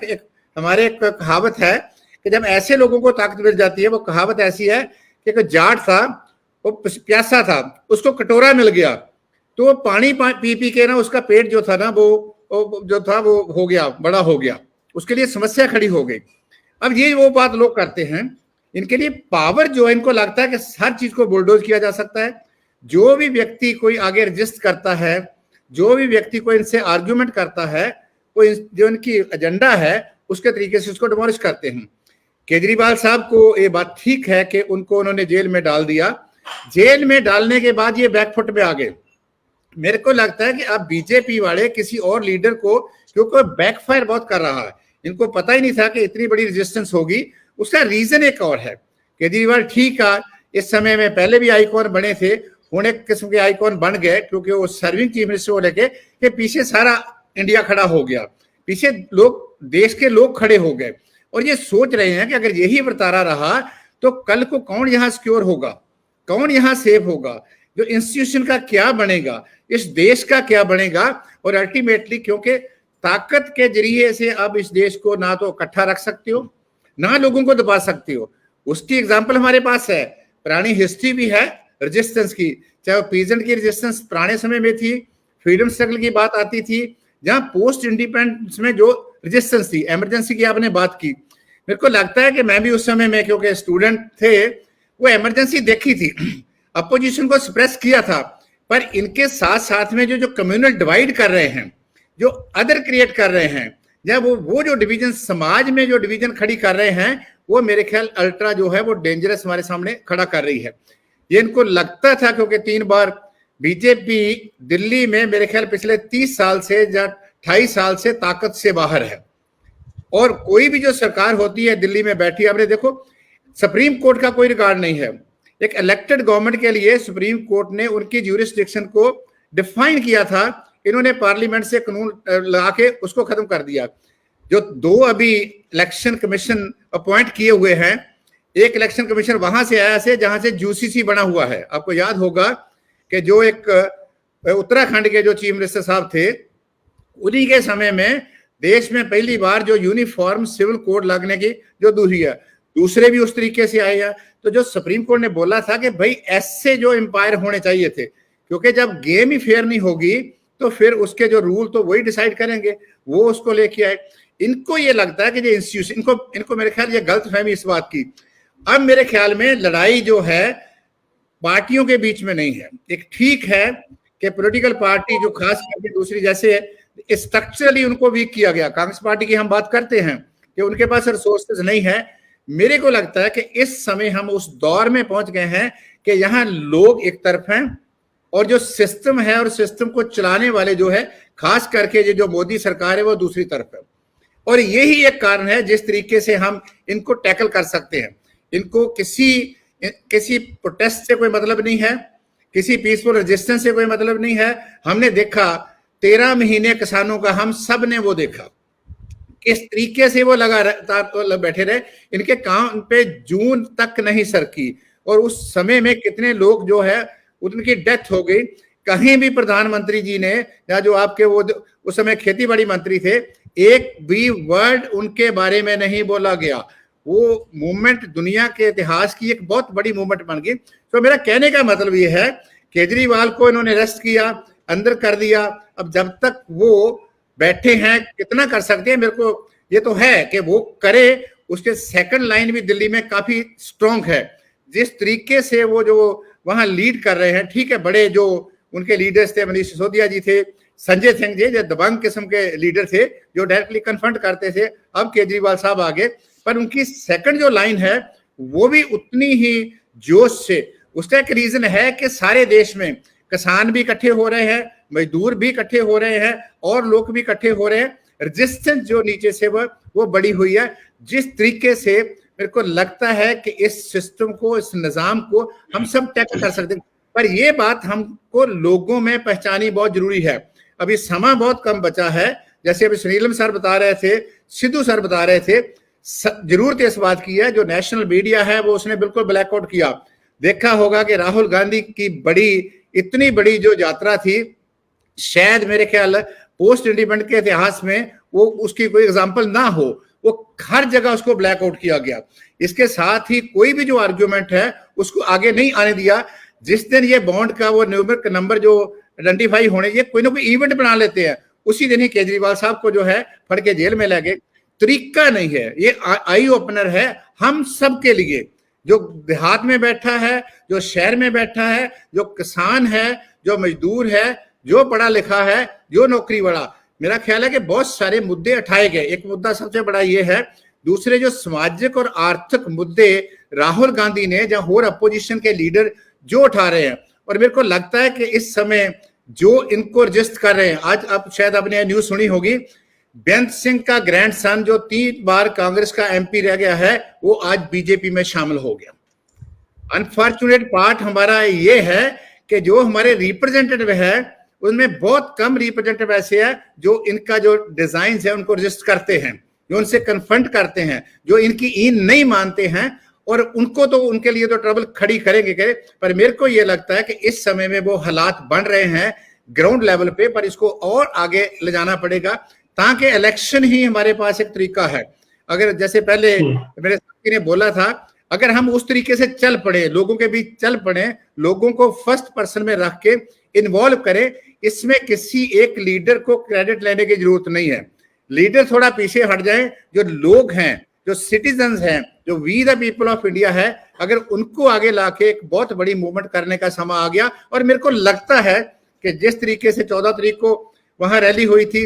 हमारे एक कहावत है कि जब ऐसे लोगों को ताकत मिल जाती है, वो कहावत ऐसी है कि एक जाट था, वो प्यासा था, उसको कटोरा मिल गया तो वो पानी पी पी के ना उसका पेट जो था ना वो जो था वो हो गया, बड़ा हो गया, उसके लिए समस्या खड़ी हो गई। अब ये वो बात लोग करते हैं, इनके लिए पावर जो है, इनको लगता है कि हर चीज को बुलडोज किया जा सकता है। जो भी व्यक्ति कोई आगे रजिस्ट करता है, जो भी व्यक्ति को इनसे आर्ग्यूमेंट करता है, वो जो इनकी एजेंडा है उसके तरीके से उसको डिमोलिश करते हैं। केजरीवाल साहब को ये बात ठीक है कि उनको उन्होंने जेल में डाल दिया, जेल में डालने के बाद ये बैकफुट पे आ गए। मेरे को लगता है कि अब बीजेपी वाले किसी और लीडर को, क्योंकि बैकफायर बहुत कर रहा है, इनको पता ही नहीं था कि इतनी बड़ी रेजिस्टेंस होगी। उसका रीजन एक और है, केजरीवाल ठीक है इस समय में पहले भी आइकॉन बने थे, होने किस्म के आइकॉन बन गए, क्योंकि वो सर्विंग चीफ मिनिस्टर को लेके कि पीछे सारा इंडिया खड़ा हो गया, पीछे लोग, देश के लोग खड़े हो गए और ये सोच रहे हैं कि अगर यही बरतारा रहा तो कल को कौन यहाँ सिक्योर होगा, कौन यहाँ सेफ होगा, जो इंस्टीट्यूशन का क्या बनेगा, इस देश का क्या बनेगा। और अल्टीमेटली क्योंकि ताकत के जरिए से अब इस देश को ना तो इकट्ठा रख सकते हो, ना लोगों को दबा सकते हो। उसकी एग्जाम्पल हमारे पास है, पुरानी हिस्ट्री भी है रेजिस्टेंस की, चाहे वो पीजेंट की रेजिस्टेंस पुराने समय में थी, फ्रीडम स्ट्रगल की बात आती थी, जहां पोस्ट इंडिपेंडेंस में जो रेजिस्टेंस थी, इमरजेंसी की आपने बात की। मेरे को लगता है कि मैं भी उस समय में, क्योंकि स्टूडेंट थे, वो इमरजेंसी देखी थी, अपोजिशन को सप्रेस किया था, पर इनके साथ साथ में जो कम्युनल डिवाइड कर रहे हैं, जो अदर क्रिएट कर रहे हैं, जब वो जो डिवीजन समाज में जो डिवीजन खड़ी कर रहे हैं, वो मेरे ख्याल अल्ट्रा जो है वो डेंजरस हमारे सामने खड़ा कर रही है। ये इनको लगता था, क्योंकि 3 बार बीजेपी दिल्ली में मेरे ख्याल पिछले 30 साल से या 28 साल से ताकत से बाहर है, और कोई भी जो सरकार होती है दिल्ली में बैठी, आपने देखो सुप्रीम कोर्ट का कोई रिकॉर्ड नहीं है। एक इलेक्टेड गवर्नमेंट के लिए सुप्रीम कोर्ट ने उनकी ज्यूरिसडिक्शन को डिफाइन किया था, इन्होंने पार्लियामेंट से कानून लगा के उसको खत्म कर दिया। जो 2 अभी इलेक्शन कमीशन अपॉइंट किए हुए हैं, एक इलेक्शन कमीशन वहां से आया से जहां से यूसीसी बना हुआ है। आपको याद होगा कि जो एक उत्तराखंड के जो चीफ मिनिस्टर साहब थे, उन्हीं के समय में देश में पहली बार जो यूनिफॉर्म सिविल कोड लगने की जो दूरी है, दूसरे भी उस तरीके से आए हैं। तो जो सुप्रीम कोर्ट ने बोला था कि भाई ऐसे जो एम्पायर होने चाहिए थे, क्योंकि जब गेम ही फेयर नहीं होगी तो फिर उसके जो रूल तो वही डिसाइड करेंगे, वो उसको लेके आए। इनको ये लगता है कि ये इंस्टीट्यूशन, इनको मेरे ख्याल ये गलतफहमी इस बात की। अब मेरे ख्याल में लड़ाई जो है पार्टियों के बीच में नहीं है। एक ठीक है कि पॉलिटिकल पार्टी जो खास करके दूसरी, जैसे स्ट्रक्चरली उनको वीक किया गया, कांग्रेस पार्टी की हम बात करते हैं कि उनके पास रिसोर्सेज नहीं है। मेरे को लगता है कि इस समय हम उस दौर में पहुंच गए हैं कि यहाँ लोग एक तरफ हैं और जो सिस्टम है और सिस्टम को चलाने वाले जो है, खास करके ये जो मोदी सरकार है, वो दूसरी तरफ है। और यही एक कारण है जिस तरीके से हम इनको टैकल कर सकते हैं। इनको किसी प्रोटेस्ट से कोई मतलब नहीं है, किसी पीसफुल रेजिस्टेंस से कोई मतलब नहीं है। हमने देखा 13 महीने किसानों का, हम सब ने वो देखा किस तरीके से वो लगातार बैठे रहे, इनके काम पे जून तक नहीं सरकी, और उस समय में कितने लोग जो है उनकी डेथ हो गई। कहीं भी प्रधानमंत्री जी ने, या जो आपके वो उस समय खेती बाड़ी मंत्री थे, एक भी वर्ड उनके बारे में नहीं बोला गया। वो मूवमेंट दुनिया के इतिहास की एक बहुत बड़ी मूवमेंट बन गई। तो मेरा कहने का मतलब ये है, केजरीवाल को इन्होंने अरेस्ट किया, अंदर कर दिया, अब जब तक वो बैठे हैं कितना कर सकते हैं, मेरे को ये तो है कि वो करे। उसके सेकंड लाइन भी दिल्ली में काफी स्ट्रॉन्ग है, जिस तरीके से वो जो वहां लीड कर रहे हैं, ठीक है, बड़े जो उनके लीडर्स थे, मनीष सिसोदिया जी थे, संजय सिंह जी जो दबंग किस्म के लीडर थे, जो डायरेक्टली कन्फ्रंट करते थे, अब केजरीवाल साहब आगे, पर उनकी सेकंड जो लाइन है वो भी उतनी ही जोश से। उसका एक रीजन है कि सारे देश में किसान भी इकट्ठे हो रहे हैं, मजदूर भी इकट्ठे हो रहे हैं, और लोग भी इकट्ठे हो रहे हैं, रेजिस्टेंस जो नीचे से वो बड़ी हुई है। जिस तरीके से मेरे को लगता है कि इस सिस्टम को, इस निजाम को हम सब टैकल कर सकते हैं, पर ये बात हमको लोगों में पहचानी बहुत जरूरी है। अभी समय बहुत कम बचा है, जैसे अभी सुनीलम सर बता रहे थे, सिद्धू सर बता रहे थे, जरूरत इस बात की है, जो नेशनल मीडिया है वो उसने बिल्कुल ब्लैकआउट किया। देखा होगा कि राहुल गांधी की इतनी बड़ी जो यात्रा थी, शायद मेरे ख्याल पोस्ट इंडिपेंडेंट के इतिहास में वो उसकी कोई एग्जांपल ना हो, वो हर जगह उसको ब्लैकआउट किया गया। इसके साथ ही कोई भी जो आर्ग्यूमेंट है उसको आगे नहीं आने दिया। जिस दिन ये बॉन्ड का वो न्यूमेरिक नंबर जो आइडेंटिफाई होने, ये कोई ना कोई इवेंट बना लेते हैं, उसी दिन ही केजरीवाल साहब को जो है फड़ के जेल में लगे। तरीका नहीं है, ये आई ओपनर है हम सब के लिए, जो देहात में बैठा है, जो शहर में बैठा है, जो किसान है, जो मजदूर है, जो पढ़ा लिखा है, जो नौकरी वाला। मेरा ख्याल है कि बहुत सारे मुद्दे उठाए गए। एक मुद्दा सबसे बड़ा ये है, दूसरे जो सामाजिक और आर्थिक मुद्दे राहुल गांधी ने या और अपोजिशन के लीडर जो उठा रहे हैं, और मेरे को लगता है कि इस समय जो इनको रजिस्ट कर रहे हैं, आज आप शायद आपने न्यूज सुनी होगी, बेंत सिंह का ग्रैंडसन जो 3 बार कांग्रेस का एमपी रह गया है, वो आज बीजेपी में शामिल हो गया। अनफॉर्चुनेट पार्ट हमारा ये है कि जो हमारे रिप्रेजेंटेटिव है उनमें बहुत कम रिप्रेजेंटेटिव ऐसे है जो इनका जो डिजाइन है उनको रजिस्ट करते हैं, जो उनसे कन्फ्रंट करते हैं, जो इनकी ईन नहीं मानते हैं, और उनको तो उनके लिए तो ट्रबल खड़ी करेंगे करे। पर मेरे को ये लगता है कि इस समय में वो हालात बन रहे हैं ग्राउंड लेवल पे, पर इसको और आगे ले जाना पड़ेगा, ताकि इलेक्शन ही हमारे पास एक तरीका है। अगर जैसे पहले मेरे साथी ने बोला था, अगर हम उस तरीके से चल पड़े, लोगों के बीच चल पड़े, लोगों को फर्स्ट पर्सन में रख के इन्वॉल्व करें, इसमें किसी एक लीडर को क्रेडिट लेने की जरूरत नहीं है। लीडर थोड़ा पीछे हट जाए, जो लोग हैं, जो सिटीजन्स हैं, जो we the people of India है, अगर उनको आगे लाके एक बहुत बड़ी मूवमेंट करने का समय आ गया। और मेरे को लगता है कि जिस तरीके से 14 तारीख को वहां रैली हुई थी,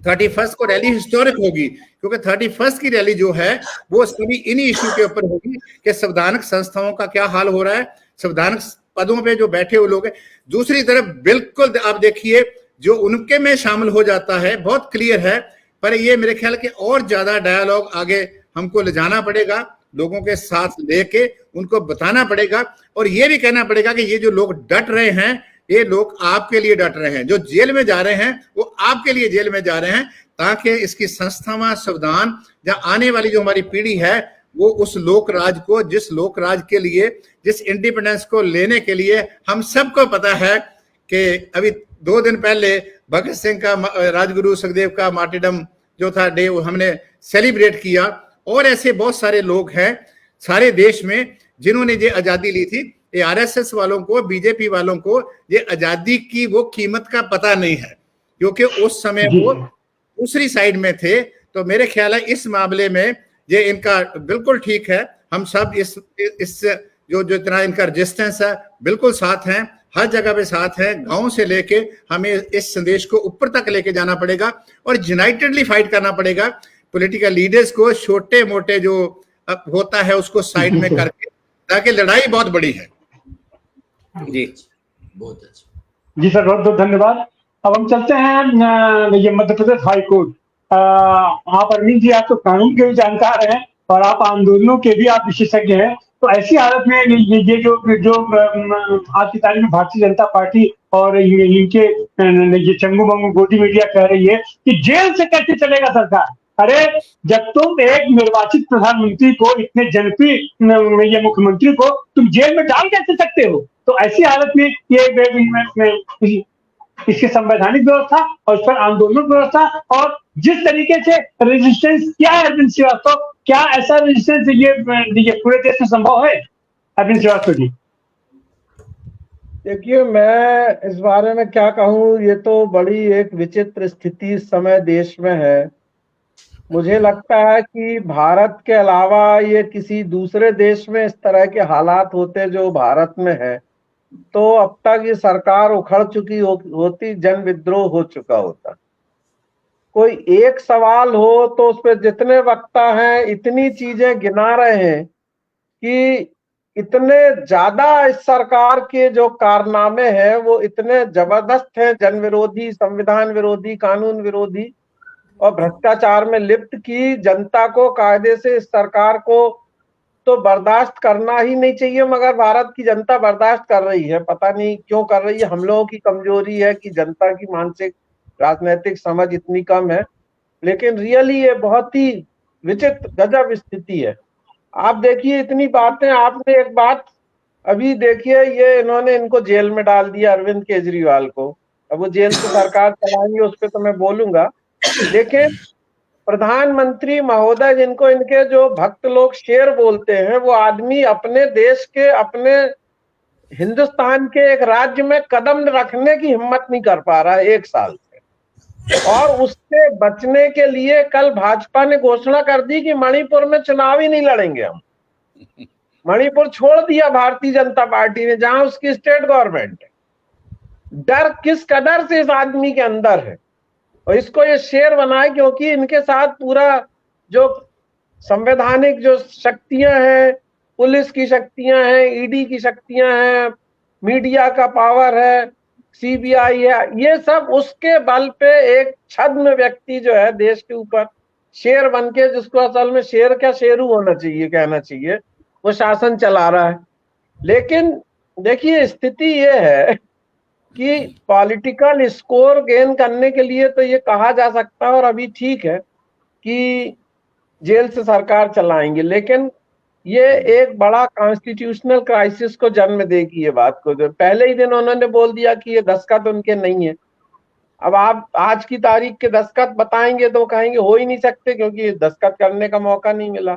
31 को रैली हिस्टोरिक होगी, क्योंकि 31 की रैली जो है वो सभी इन्हीं इश्यू के ऊपर होगी कि संवैधानिक संस्थाओं का क्या हाल हो रहा है, संवैधानिक पदों पे जो बैठे हुए लोग हैं। दूसरी तरफ बिल्कुल आप देखिए, जो उनके में शामिल हो जाता है, बहुत क्लियर है, पर ये मेरे ख्याल के और ज्यादा डायलॉग आगे हमको ले जाना पड़ेगा, लोगों के साथ लेके उनको बताना पड़ेगा, और ये भी कहना पड़ेगा कि ये जो लोग डट रहे हैं, ये लोग आपके लिए डट रहे हैं, जो जेल में जा रहे हैं वो आपके लिए जेल में जा रहे हैं, ताकि इसकी संस्थावां, संविधान या आने वाली जो हमारी पीढ़ी है वो उस लोक राज को, जिस लोक राज के लिए, जिस इंडिपेंडेंस को लेने के लिए हम सबको पता है कि अभी 2 दिन पहले भगत सिंह का, राजगुरु सुखदेव का मार्टिरडम जो था डे, वो हमने सेलिब्रेट किया। और ऐसे बहुत सारे लोग हैं सारे देश में जिन्होंने ये आजादी ली थी। ये आरएसएस वालों को, बीजेपी वालों को ये आजादी की वो कीमत का पता नहीं है, क्योंकि उस समय वो दूसरी साइड में थे। तो मेरे ख्याल है इस मामले में ये इनका बिल्कुल ठीक है, हम सब इस जो इतना इनका रेजिस्टेंस है बिल्कुल साथ हैं, हर जगह पे साथ हैं। गांव से लेके हमें इस संदेश को ऊपर तक लेके जाना पड़ेगा और यूनाइटेडली फाइट करना पड़ेगा। पॉलिटिकल लीडर्स को छोटे मोटे जो होता है उसको साइड में करके, ताकि लड़ाई बहुत बड़ी है। जी बहुत अच्छा जी सर, बहुत बहुत धन्यवाद। अब हम चलते हैं ये मध्य प्रदेश हाई कोर्ट। आप अरविंद जी, आप तो कानून के भी जानकार हैं और आप आंदोलनों के भी आप विशेषज्ञ हैं, तो ऐसी हालत में ये जो आज की तारीख में भारतीय जनता पार्टी और इनके ये चंगू मंगू गोदी मीडिया कह रही है कि जेल से कैसे चलेगा सरकार। अरे जब तुम एक निर्वाचित प्रधानमंत्री को, इतने जनप्रिय ये मुख्यमंत्री को तुम जेल में डाल कैसे सकते हो? तो ऐसी हालत में ये इसकी संवैधानिक व्यवस्था और उस पर आंदोलन व्यवस्था और जिस तरीके से रेजिस्टेंस किया है अरविंद श्रीवास्तव, क्या ऐसा रेजिस्टेंस ये पूरे देश में संभव है? अरविंद श्रीवास्तव जी। देखिए, मैं इस बारे में क्या कहूँ, ये तो बड़ी एक विचित्र स्थिति इस समय देश में है। मुझे लगता है कि भारत के अलावा ये किसी दूसरे देश में इस तरह के हालात होते जो भारत में है, तो अब तक ये सरकार उखड़ चुकी होती, जन विद्रोह हो चुका होता। कोई एक सवाल हो तो उस पर जितने वक्ता हैं इतनी चीजें गिना रहे हैं कि इतने ज्यादा इस सरकार के जो कारनामे हैं वो इतने जबरदस्त हैं, जन विरोधी, संविधान विरोधी, कानून विरोधी और भ्रष्टाचार में लिप्त, की जनता को कायदे से इस सरकार को तो बर्दाश्त करना ही नहीं चाहिए, मगर भारत की जनता बर्दाश्त कर रही है। पता नहीं क्यों कर रही है। हम लोगों की कमजोरी है कि जनता की मानसिक राजनीतिक समझ इतनी कम है, लेकिन रियली ये बहुत ही विचित्र गजब स्थिति है। आप देखिए इतनी बातें, आपने एक बात अभी देखिए, ये इन्होंने इनको जेल में डाल दिया, अरविंद केजरीवाल को। अब वो जेल से सरकार चलाएंगे उस पर तो मैं बोलूंगा, लेकिन प्रधानमंत्री महोदय जिनको इनके जो भक्त लोग शेर बोलते हैं, वो आदमी अपने देश के, अपने हिंदुस्तान के एक राज्य में कदम रखने की हिम्मत नहीं कर पा रहा है 1 साल से। और उससे बचने के लिए कल भाजपा ने घोषणा कर दी कि मणिपुर में चुनाव ही नहीं लड़ेंगे हम। मणिपुर छोड़ दिया भारतीय जनता पार्टी ने, जहां उसकी स्टेट गवर्नमेंट है। डर किस कदर से इस आदमी के अंदर है, और इसको ये शेर बनाए, क्योंकि इनके साथ पूरा जो संवैधानिक जो शक्तियां हैं, पुलिस की शक्तियां हैं, ईडी की शक्तियां हैं, मीडिया का पावर है, सीबीआई है, ये सब उसके बल पे एक छद्म व्यक्ति जो है देश के ऊपर शेर बन के, जिसको असल में शेर क्या शेरू होना चाहिए, कहना चाहिए, वो शासन चला रहा है। लेकिन देखिए स्थिति ये है कि पॉलिटिकल स्कोर गेन करने के लिए तो ये कहा जा सकता है, और अभी ठीक है कि जेल से सरकार चलाएंगे, लेकिन ये एक बड़ा कॉन्स्टिट्यूशनल क्राइसिस को जन्म देगी। ये बात को जो पहले ही दिन उन्होंने बोल दिया कि ये दस्तखत उनके नहीं है। अब आप आज की तारीख के दस्तखत बताएंगे तो कहेंगे हो ही नहीं सकते, क्योंकि दस्तखत करने का मौका नहीं मिला।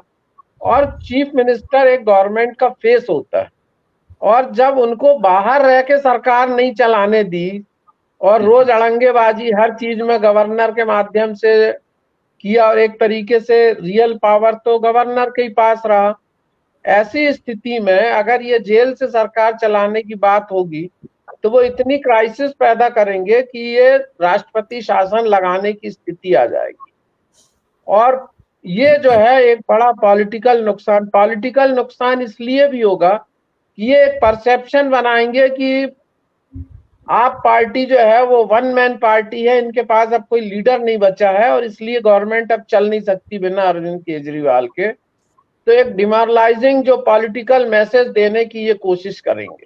और चीफ मिनिस्टर एक गवर्नमेंट का फेस होता है, और जब उनको बाहर रह के सरकार नहीं चलाने दी और रोज अड़ंगेबाजी हर चीज में गवर्नर के माध्यम से किया, और एक तरीके से रियल पावर तो गवर्नर के ही पास रहा, ऐसी स्थिति में अगर ये जेल से सरकार चलाने की बात होगी तो वो इतनी क्राइसिस पैदा करेंगे कि ये राष्ट्रपति शासन लगाने की स्थिति आ जाएगी। और ये जो है एक बड़ा पॉलिटिकल नुकसान इसलिए भी होगा कि ये एक परसेप्शन बनाएंगे कि आप पार्टी जो है वो वन मैन पार्टी है, इनके पास अब कोई लीडर नहीं बचा है, और इसलिए गवर्नमेंट अब चल नहीं सकती बिना अरविंद केजरीवाल के। तो एक डिमोरलाइजिंग जो पॉलिटिकल मैसेज देने की ये कोशिश करेंगे।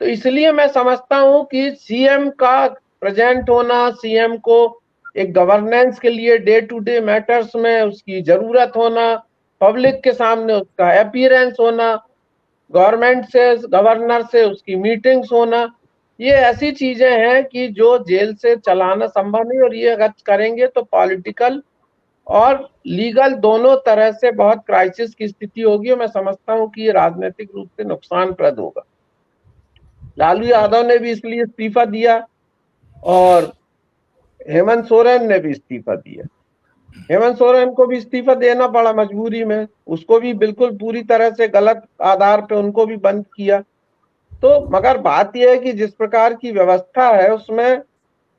तो इसलिए मैं समझता हूं कि सीएम का प्रेजेंट होना, सीएम को एक गवर्नेंस के लिए डे टू डे मैटर्स में उसकी जरूरत होना, पब्लिक के सामने उसका अपीयरेंस होना, गवर्नमेंट से, गवर्नर से उसकी मीटिंग्स होना, ये ऐसी चीजें हैं कि जो जेल से चलाना संभव नहीं। और ये अगर करेंगे तो पॉलिटिकल और लीगल दोनों तरह से बहुत क्राइसिस की स्थिति होगी, और मैं समझता हूं कि ये राजनीतिक रूप से नुकसानप्रद होगा। लालू यादव ने भी इसलिए इस्तीफा दिया, और हेमंत सोरेन ने भी इस्तीफा दिया। हेमंत सोरेन को भी इस्तीफा देना पड़ा मजबूरी में, उसको भी बिल्कुल पूरी तरह से गलत आधार पे उनको भी बंद किया। तो मगर बात यह है कि जिस प्रकार की व्यवस्था है उसमें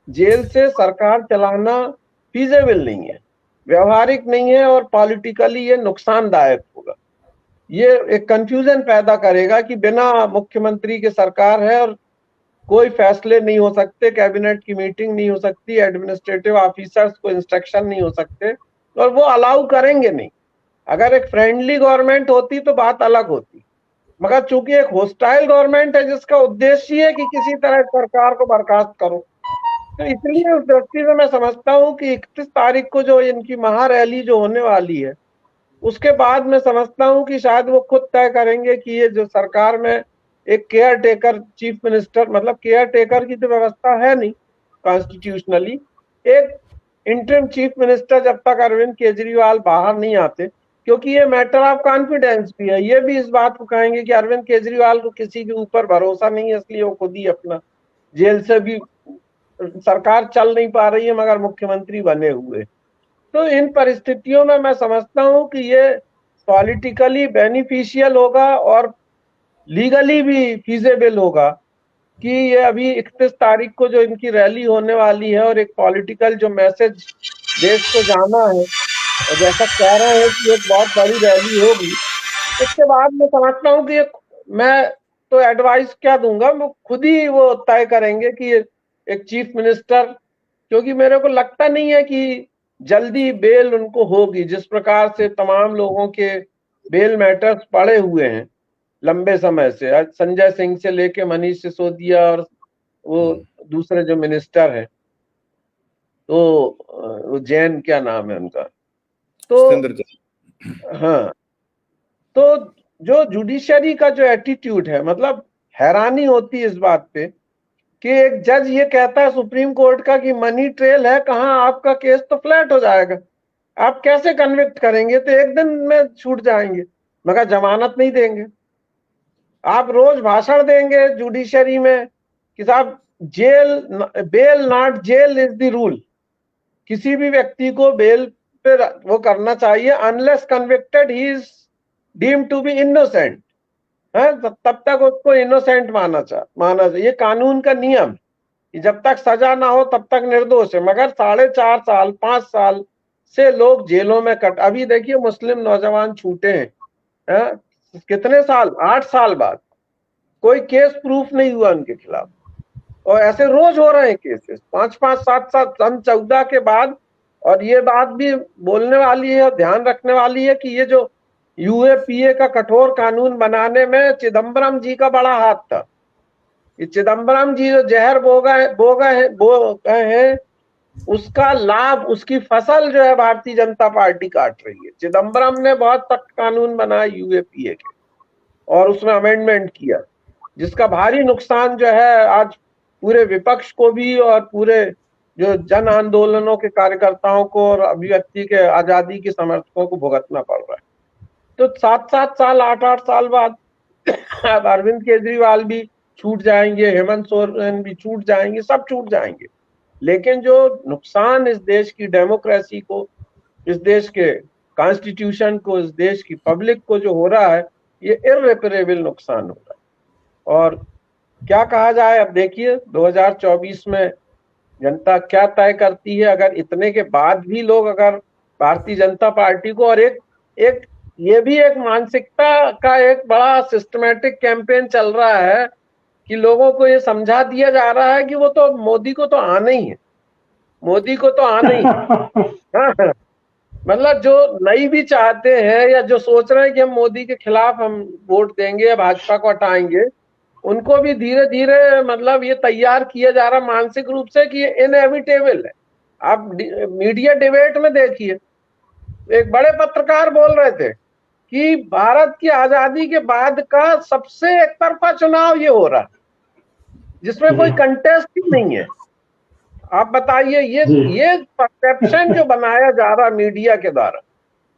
जेल से सरकार चलाना फीजेबल नहीं है, व्यवहारिक नहीं है, और पॉलिटिकली ये नुकसानदायक होगा। ये एक कंफ्यूजन पैदा करेगा कि बिना मुख्यमंत्री के सरकार है और कोई फैसले नहीं हो सकते, कैबिनेट की मीटिंग नहीं हो सकती, एडमिनिस्ट्रेटिव ऑफिसर्स को इंस्ट्रक्शन नहीं हो सकते, और वो अलाउ करेंगे नहीं। अगर एक फ्रेंडली गवर्नमेंट होती तो बात अलग होती, मगर चूंकि एक होस्टाइल गवर्नमेंट है जिसका उद्देश्य है कि किसी तरह सरकार को बर्खास्त करो, तो इसलिए उस दृष्टि से मैं समझता हूं कि 31 तारीख को जो इनकी महारैली जो होने वाली है, उसके बाद मैं समझता हूं कि शायद वो खुद तय करेंगे कि ये जो सरकार में एक केयर टेकर चीफ मिनिस्टर, मतलब केयर टेकर की तो व्यवस्था है नहीं कॉन्स्टिट्यूशनली, एक इंटरिम चीफ मिनिस्टर जब तक अरविंद केजरीवाल बाहर नहीं आते, क्योंकि ये मैटर ऑफ कॉन्फिडेंस भी है। ये भी इस बात को कहेंगे कि अरविंद केजरीवाल को किसी के ऊपर भरोसा नहीं है, इसलिए वो खुद ही अपना जेल से भी, सरकार चल नहीं पा रही है मगर मुख्यमंत्री बने हुए। तो इन परिस्थितियों में मैं समझता हूं कि ये पॉलिटिकली बेनिफिशियल होगा और लीगली भी फीजेबल होगा कि ये अभी 31 तारीख को जो इनकी रैली होने वाली है और एक पॉलिटिकल जो मैसेज देश को जाना है, और जैसा कह रहे हैं कि एक बहुत बड़ी रैली होगी, उसके बाद मैं समझता हूँ कि मैं तो एडवाइस क्या दूंगा, वो खुद ही वो तय करेंगे कि एक चीफ मिनिस्टर, क्योंकि मेरे को लगता नहीं है कि जल्दी बेल उनको होगी। जिस प्रकार से तमाम लोगों के बेल मैटर्स पड़े हुए हैं लंबे समय से, आज संजय सिंह से लेके मनीष सिसोदिया और वो दूसरे जो मिनिस्टर है, तो वो जैन क्या नाम है उनका, तो हाँ, तो जो जुडिशरी का जो एटीट्यूड है, मतलब हैरानी होती है इस बात पे कि एक जज ये कहता है सुप्रीम कोर्ट का कि मनी ट्रेल है, कहाँ आपका केस तो फ्लैट हो जाएगा, आप कैसे कन्विक्ट करेंगे, तो एक दिन में छूट जाएंगे, मगर जमानत नहीं देंगे। आप रोज भाषण देंगे जुडिशरी में कि साहब jail, bail not jail is the rule, किसी भी व्यक्ति को बेल पे वो करना चाहिए unless convicted he is deemed to be innocent, तब तक उसको इनोसेंट माना चाहिए। ये कानून का नियम कि जब तक सजा ना हो तब तक निर्दोष है। मगर 4.5 साल 5 साल से लोग जेलों में अभी देखिए मुस्लिम नौजवान छूटे हैं, कितने साल, 8 साल बाद, कोई केस प्रूफ नहीं हुआ उनके खिलाफ, और ऐसे रोज हो रहे हैं केसेस 5-5 7-7 सन 14 के बाद। और ये बात भी बोलने वाली है और ध्यान रखने वाली है कि ये जो यूएपीए का कठोर कानून बनाने में चिदम्बरम जी का बड़ा हाथ था। ये चिदम्बरम जी जो जहर बो गए हैं, उसका लाभ, उसकी फसल जो है भारतीय जनता पार्टी काट रही है। चिदम्बरम ने बहुत सख्त कानून बनाया यूएपीए के और उसमें अमेंडमेंट किया, जिसका भारी नुकसान जो है आज पूरे विपक्ष को भी और पूरे जो जन आंदोलनों के कार्यकर्ताओं को और अभिव्यक्ति के आजादी के समर्थकों को भुगतना पड़ रहा है। तो 7-7 साल 8-8 साल बाद अब अरविंद केजरीवाल भी छूट जाएंगे, हेमंत सोरेन भी छूट जाएंगे, सब छूट जाएंगे, लेकिन जो नुकसान इस देश की डेमोक्रेसी को, इस देश के कॉन्स्टिट्यूशन को, इस देश की पब्लिक को जो हो रहा है, ये इर्रेपरेबल नुकसान हो रहा है। और क्या कहा जाए, अब देखिए 2024 में जनता क्या तय करती है। अगर इतने के बाद भी लोग अगर भारतीय जनता पार्टी को, और एक ये भी एक मानसिकता का एक बड़ा सिस्टमैटिक कैंपेन चल रहा है कि लोगों को ये समझा दिया जा रहा है कि वो तो मोदी को तो आना ही है, मोदी को तो आना ही है। मतलब जो नहीं भी चाहते हैं या जो सोच रहे हैं कि हम मोदी के खिलाफ हम वोट देंगे या भाजपा को हटाएंगे, उनको भी धीरे धीरे मतलब ये तैयार किया जा रहा मानसिक रूप से कि ये इनएविटेबल है। आप मीडिया डिबेट में देखिए, एक बड़े पत्रकार बोल रहे थे कि भारत की आजादी के बाद का सबसे एक तरफा चुनाव ये हो रहा, जिसमें कोई कंटेस्ट ही नहीं है। आप बताइए, ये परसेप्शन जो बनाया जा रहा मीडिया के द्वारा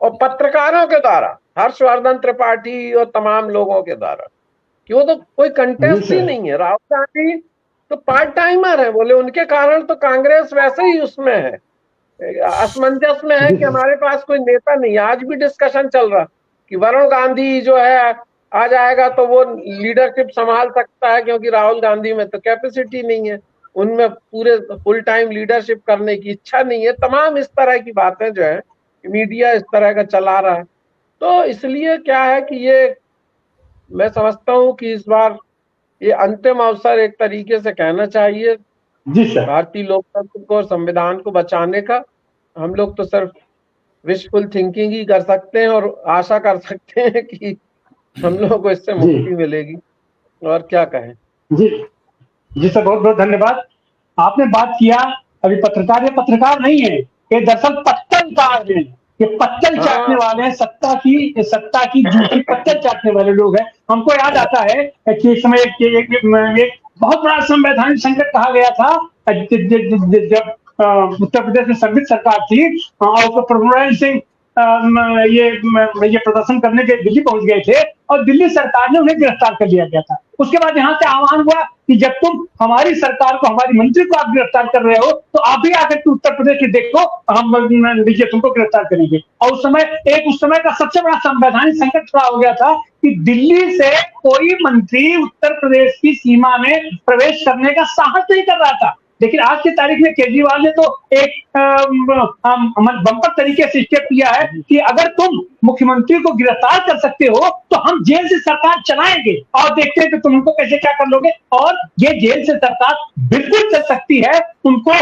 और पत्रकारों के द्वारा, हर्षवर्धन त्रिपाठी और तमाम लोगों के द्वारा, कि वो तो कोई कंटेस्ट ही नहीं है। राहुल गांधी तो पार्ट टाइमर है, बोले उनके कारण तो कांग्रेस वैसे ही उसमें है, असमंजस में है कि हमारे पास कोई नेता नहीं। आज भी डिस्कशन चल रहा कि वरुण गांधी जो है आ जाएगा तो वो लीडरशिप संभाल सकता है, क्योंकि राहुल गांधी में तो कैपेसिटी नहीं है, उनमें पूरे फुल टाइम लीडरशिप करने की इच्छा नहीं है। तमाम इस तरह की बातें जो है मीडिया इस तरह का चला रहा है। तो इसलिए क्या है कि ये मैं समझता हूं कि इस बार ये अंतिम अवसर एक तरीके से कहना चाहिए भारतीय लोकतंत्र को और संविधान को बचाने का। हम लोग तो सिर्फ विशफुल थिंकिंग ही कर सकते हैं और आशा कर सकते हैं कि हम लोगों को इससे मुक्ति मिलेगी, और क्या कहें। जी सर, बहुत बहुत धन्यवाद। आपने बात किया अभी पत्रकार, ये पत्रकार नहीं है, ये दरअसल पत्तलकार है, ये पत्तल चाटने वाले हैं, सत्ता की झूठी पत्तल चाटने वाले लोग हैं। हमको याद आता है कि इस समय एक बहुत बड़ा संवैधानिक संकट कहा गया था जब उत्तर प्रदेश में संघित सरकार थी और प्रभुनंदन सिंह ये प्रदर्शन करने के दिल्ली पहुंच गए थे और दिल्ली सरकार ने उन्हें गिरफ्तार कर लिया गया था। उसके बाद यहाँ से आह्वान हुआ कि जब तुम हमारी सरकार को, हमारी मंत्री को आप गिरफ्तार कर रहे हो तो आप भी आकर के उत्तर प्रदेश में देखो, हम देखिए तुमको गिरफ्तार करेंगे। और उस समय का सबसे बड़ा संवैधानिक संकट खड़ा हो गया था कि दिल्ली से कोई मंत्री उत्तर प्रदेश की सीमा में प्रवेश करने का साहस नहीं कर रहा था। लेकिन आज की तारीख में केजरीवाल ने तो एक बम्पर तरीके से स्टेप किया है कि अगर तुम मुख्यमंत्री को गिरफ्तार कर सकते हो तो हम जेल से सरकार चलाएंगे और देखते हैं कि तुम उनको कैसे क्या कर लोगे। और ये जेल से सरकार बिल्कुल चल सकती है, उनको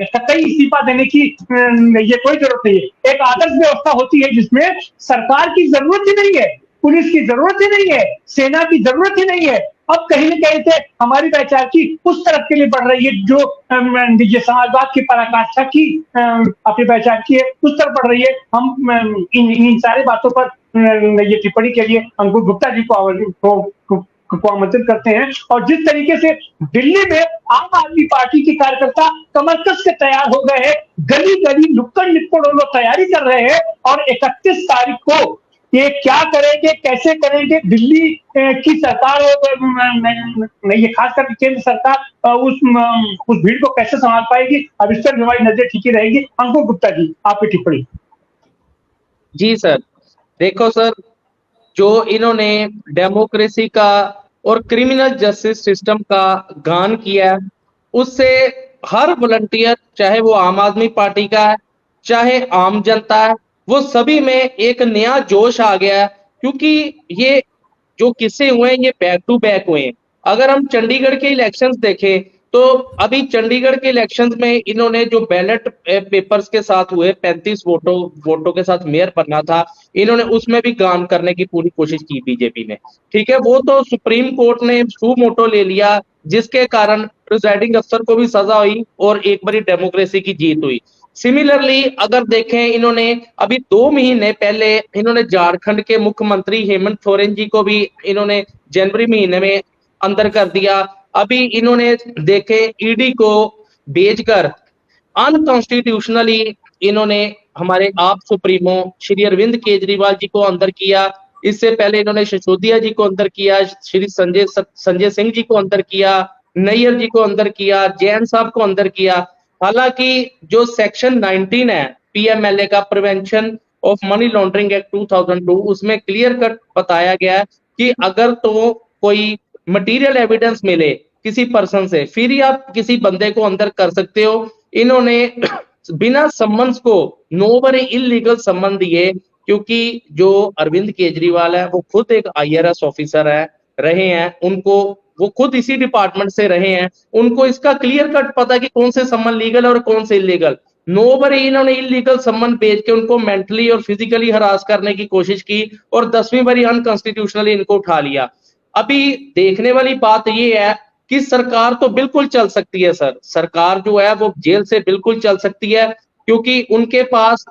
कतई इस्तीफा देने की ये कोई जरूरत नहीं है। एक आदर्श व्यवस्था होती है जिसमें सरकार की जरूरत ही नहीं है, पुलिस की जरूरत ही नहीं है, सेना की जरूरत ही नहीं है। अब कहीं न कहीं से हमारी पैचार्की उस तरफ के लिए बढ़ रही है जो समाजवाद की पराकाष्ठा की अपनी पैचार्की है, उस तरफ बढ़ रही है। हम इन सारी बातों पर ये टिप्पणी के लिए अंकुर गुप्ता जी को आमंत्रित करते हैं। और जिस तरीके से दिल्ली में आम आदमी पार्टी के कार्यकर्ता कमर कस के तैयार हो गए हैं, गली गली नुक्कड़ नुक्कड़ लोग तैयारी कर रहे हैं और 31 तारीख को ये क्या करेंगे, कैसे करेंगे, दिल्ली की सरकार ये खास करके केंद्र सरकार उस भीड़ को कैसे संभाल पाएगी, अब इस पर हमारी नजर ठीक ही रहेगी। अंकुर गुप्ता जी, आपकी टिप्पणी। जी सर, देखो सर, जो इन्होंने डेमोक्रेसी का और क्रिमिनल जस्टिस सिस्टम का गान किया है, उससे हर वॉलंटियर, चाहे वो आम आदमी पार्टी का है चाहे आम जनता है, वो सभी में एक नया जोश आ गया है। क्योंकि ये जो किस्से हुए हैं ये बैक टू बैक हुए हैं। अगर हम चंडीगढ़ के इलेक्शंस देखें तो अभी चंडीगढ़ के इलेक्शंस में इन्होंने जो बैलेट पेपर्स के साथ हुए 35 वोटों के साथ मेयर बनना था, इन्होंने उसमें भी गान करने की पूरी कोशिश की बीजेपी ने। ठीक है, वो तो सुप्रीम कोर्ट ने सू मोटो ले लिया, जिसके कारण प्रिजाइडिंग अफसर को भी सजा हुई और एक बारी डेमोक्रेसी की जीत हुई। सिमिलरली अगर देखें, इन्होंने अभी 2 महीने पहले इन्होंने झारखंड के मुख्यमंत्री हेमंत सोरेन जी को भी इन्होंने जनवरी महीने में अंदर कर दिया। अभी इन्होंने देखे ईडी को भेजकर अनकॉन्स्टिट्यूशनली इन्होंने हमारे आप सुप्रीमो श्री अरविंद केजरीवाल जी को अंदर किया। इससे पहले इन्होंने सिसोदिया जी को अंदर किया, श्री संजय सिंह जी को अंदर किया, नैयर जी को अंदर किया, जैन साहब को अंदर किया। हालांकि जो सेक्शन 19 है पीएमएलए का, prevention of money laundering act 2002, उसमें क्लियर कट बताया गया है कि अगर तो कोई मटेरियल एविडेंस मिले किसी पर्सन से, फिर ही आप किसी बंदे को अंदर कर सकते हो। इन्होंने बिना सम्मन्स को, नो बड़े इलीगल सम्मन दिए, क्योंकि जो अरविंद केजरीवाल है वो खुद एक IRS ऑफिसर रहे हैं, उनको वो खुद इसी डिपार्टमेंट से रहे हैं, उनको इसका क्लियर कट पता कि कौन से सम्मन लीगल और कौन से इलीगल। नो बड़े इन्होंने इलीगल सम्मन भेज के उनको मेंटली और फिजिकली हरास करने की कोशिश की और 10वीं बारी अनकॉन्स्टिट्यूशनली इनको उठा लिया। अभी देखने वाली बात ये है कि सरकार तो बिल्कुल चल सकती है सर, सरकार जो है वो जेल से बिल्कुल चल सकती है, क्योंकि उनके पास,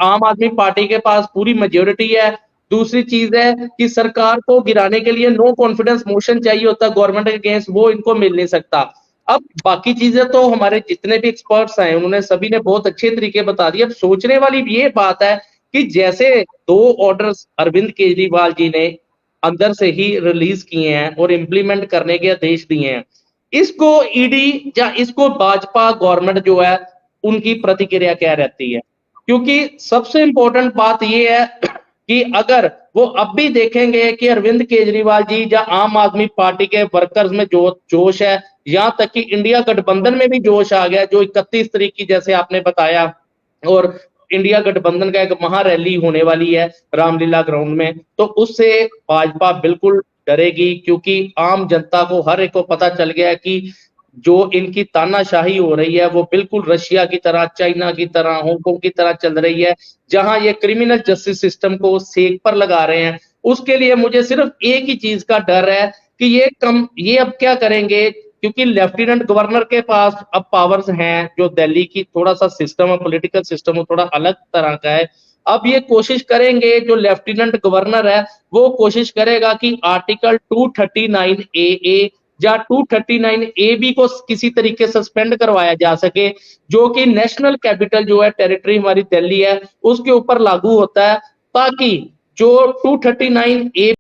आम आदमी पार्टी के पास पूरी मेजोरिटी है। दूसरी चीज है कि सरकार को गिराने के लिए नो कॉन्फिडेंस मोशन चाहिए होता है गवर्नमेंट के अगेंस्ट, वो इनको मिल नहीं सकता। अब बाकी चीजें तो हमारे जितने भी एक्सपर्ट्स हैं उन्होंने सभी ने बहुत अच्छे तरीके बता दिए। अब सोचने वाली ये बात है कि जैसे 2 ऑर्डर्स अरविंद केजरीवाल जी ने अंदर से ही रिलीज किए हैं और इंप्लीमेंट करने के आदेश दिए हैं, इसको ईडी या इसको भाजपा गवर्नमेंट जो है उनकी प्रतिक्रिया क्या रहती है? क्योंकि सबसे इंपॉर्टेंट बात यह है कि अगर वो अब भी देखेंगे कि अरविंद केजरीवाल जी या आम आदमी पार्टी के वर्कर्स में जो जोश है, यहां तक कि इंडिया गठबंधन में भी जोश आ गया, जो 31 तारीख की जैसे आपने बताया, और इंडिया गठबंधन का एक महा रैली होने वाली है रामलीला ग्राउंड में, तो उससे भाजपा बिल्कुल डरेगी, क्योंकि आम जनता को हर एक को पता चल गया है कि जो इनकी तानाशाही हो रही है वो बिल्कुल रशिया की तरह, चाइना की तरह, हांगकांग की तरह चल रही है, जहां ये क्रिमिनल जस्टिस सिस्टम को सेक पर लगा रहे हैं। उसके लिए मुझे सिर्फ एक ही चीज का डर है कि ये अब क्या करेंगे, क्योंकि लेफ्टिनेंट गवर्नर के पास अब पावर्स हैं, जो दिल्ली की थोड़ा सा सिस्टम है, पॉलिटिकल सिस्टम है, थोड़ा अलग तरह का है। अब ये कोशिश करेंगे, जो लेफ्टिनेंट गवर्नर है वो कोशिश करेगा कि आर्टिकल 239AA या 239 AB को किसी तरीके सस्पेंड करवाया जा सके, जो कि नेशनल कैपिटल जो है टेरिटरी हमारी दिल्ली है उसके ऊपर लागू होता है, ताकि जो 239A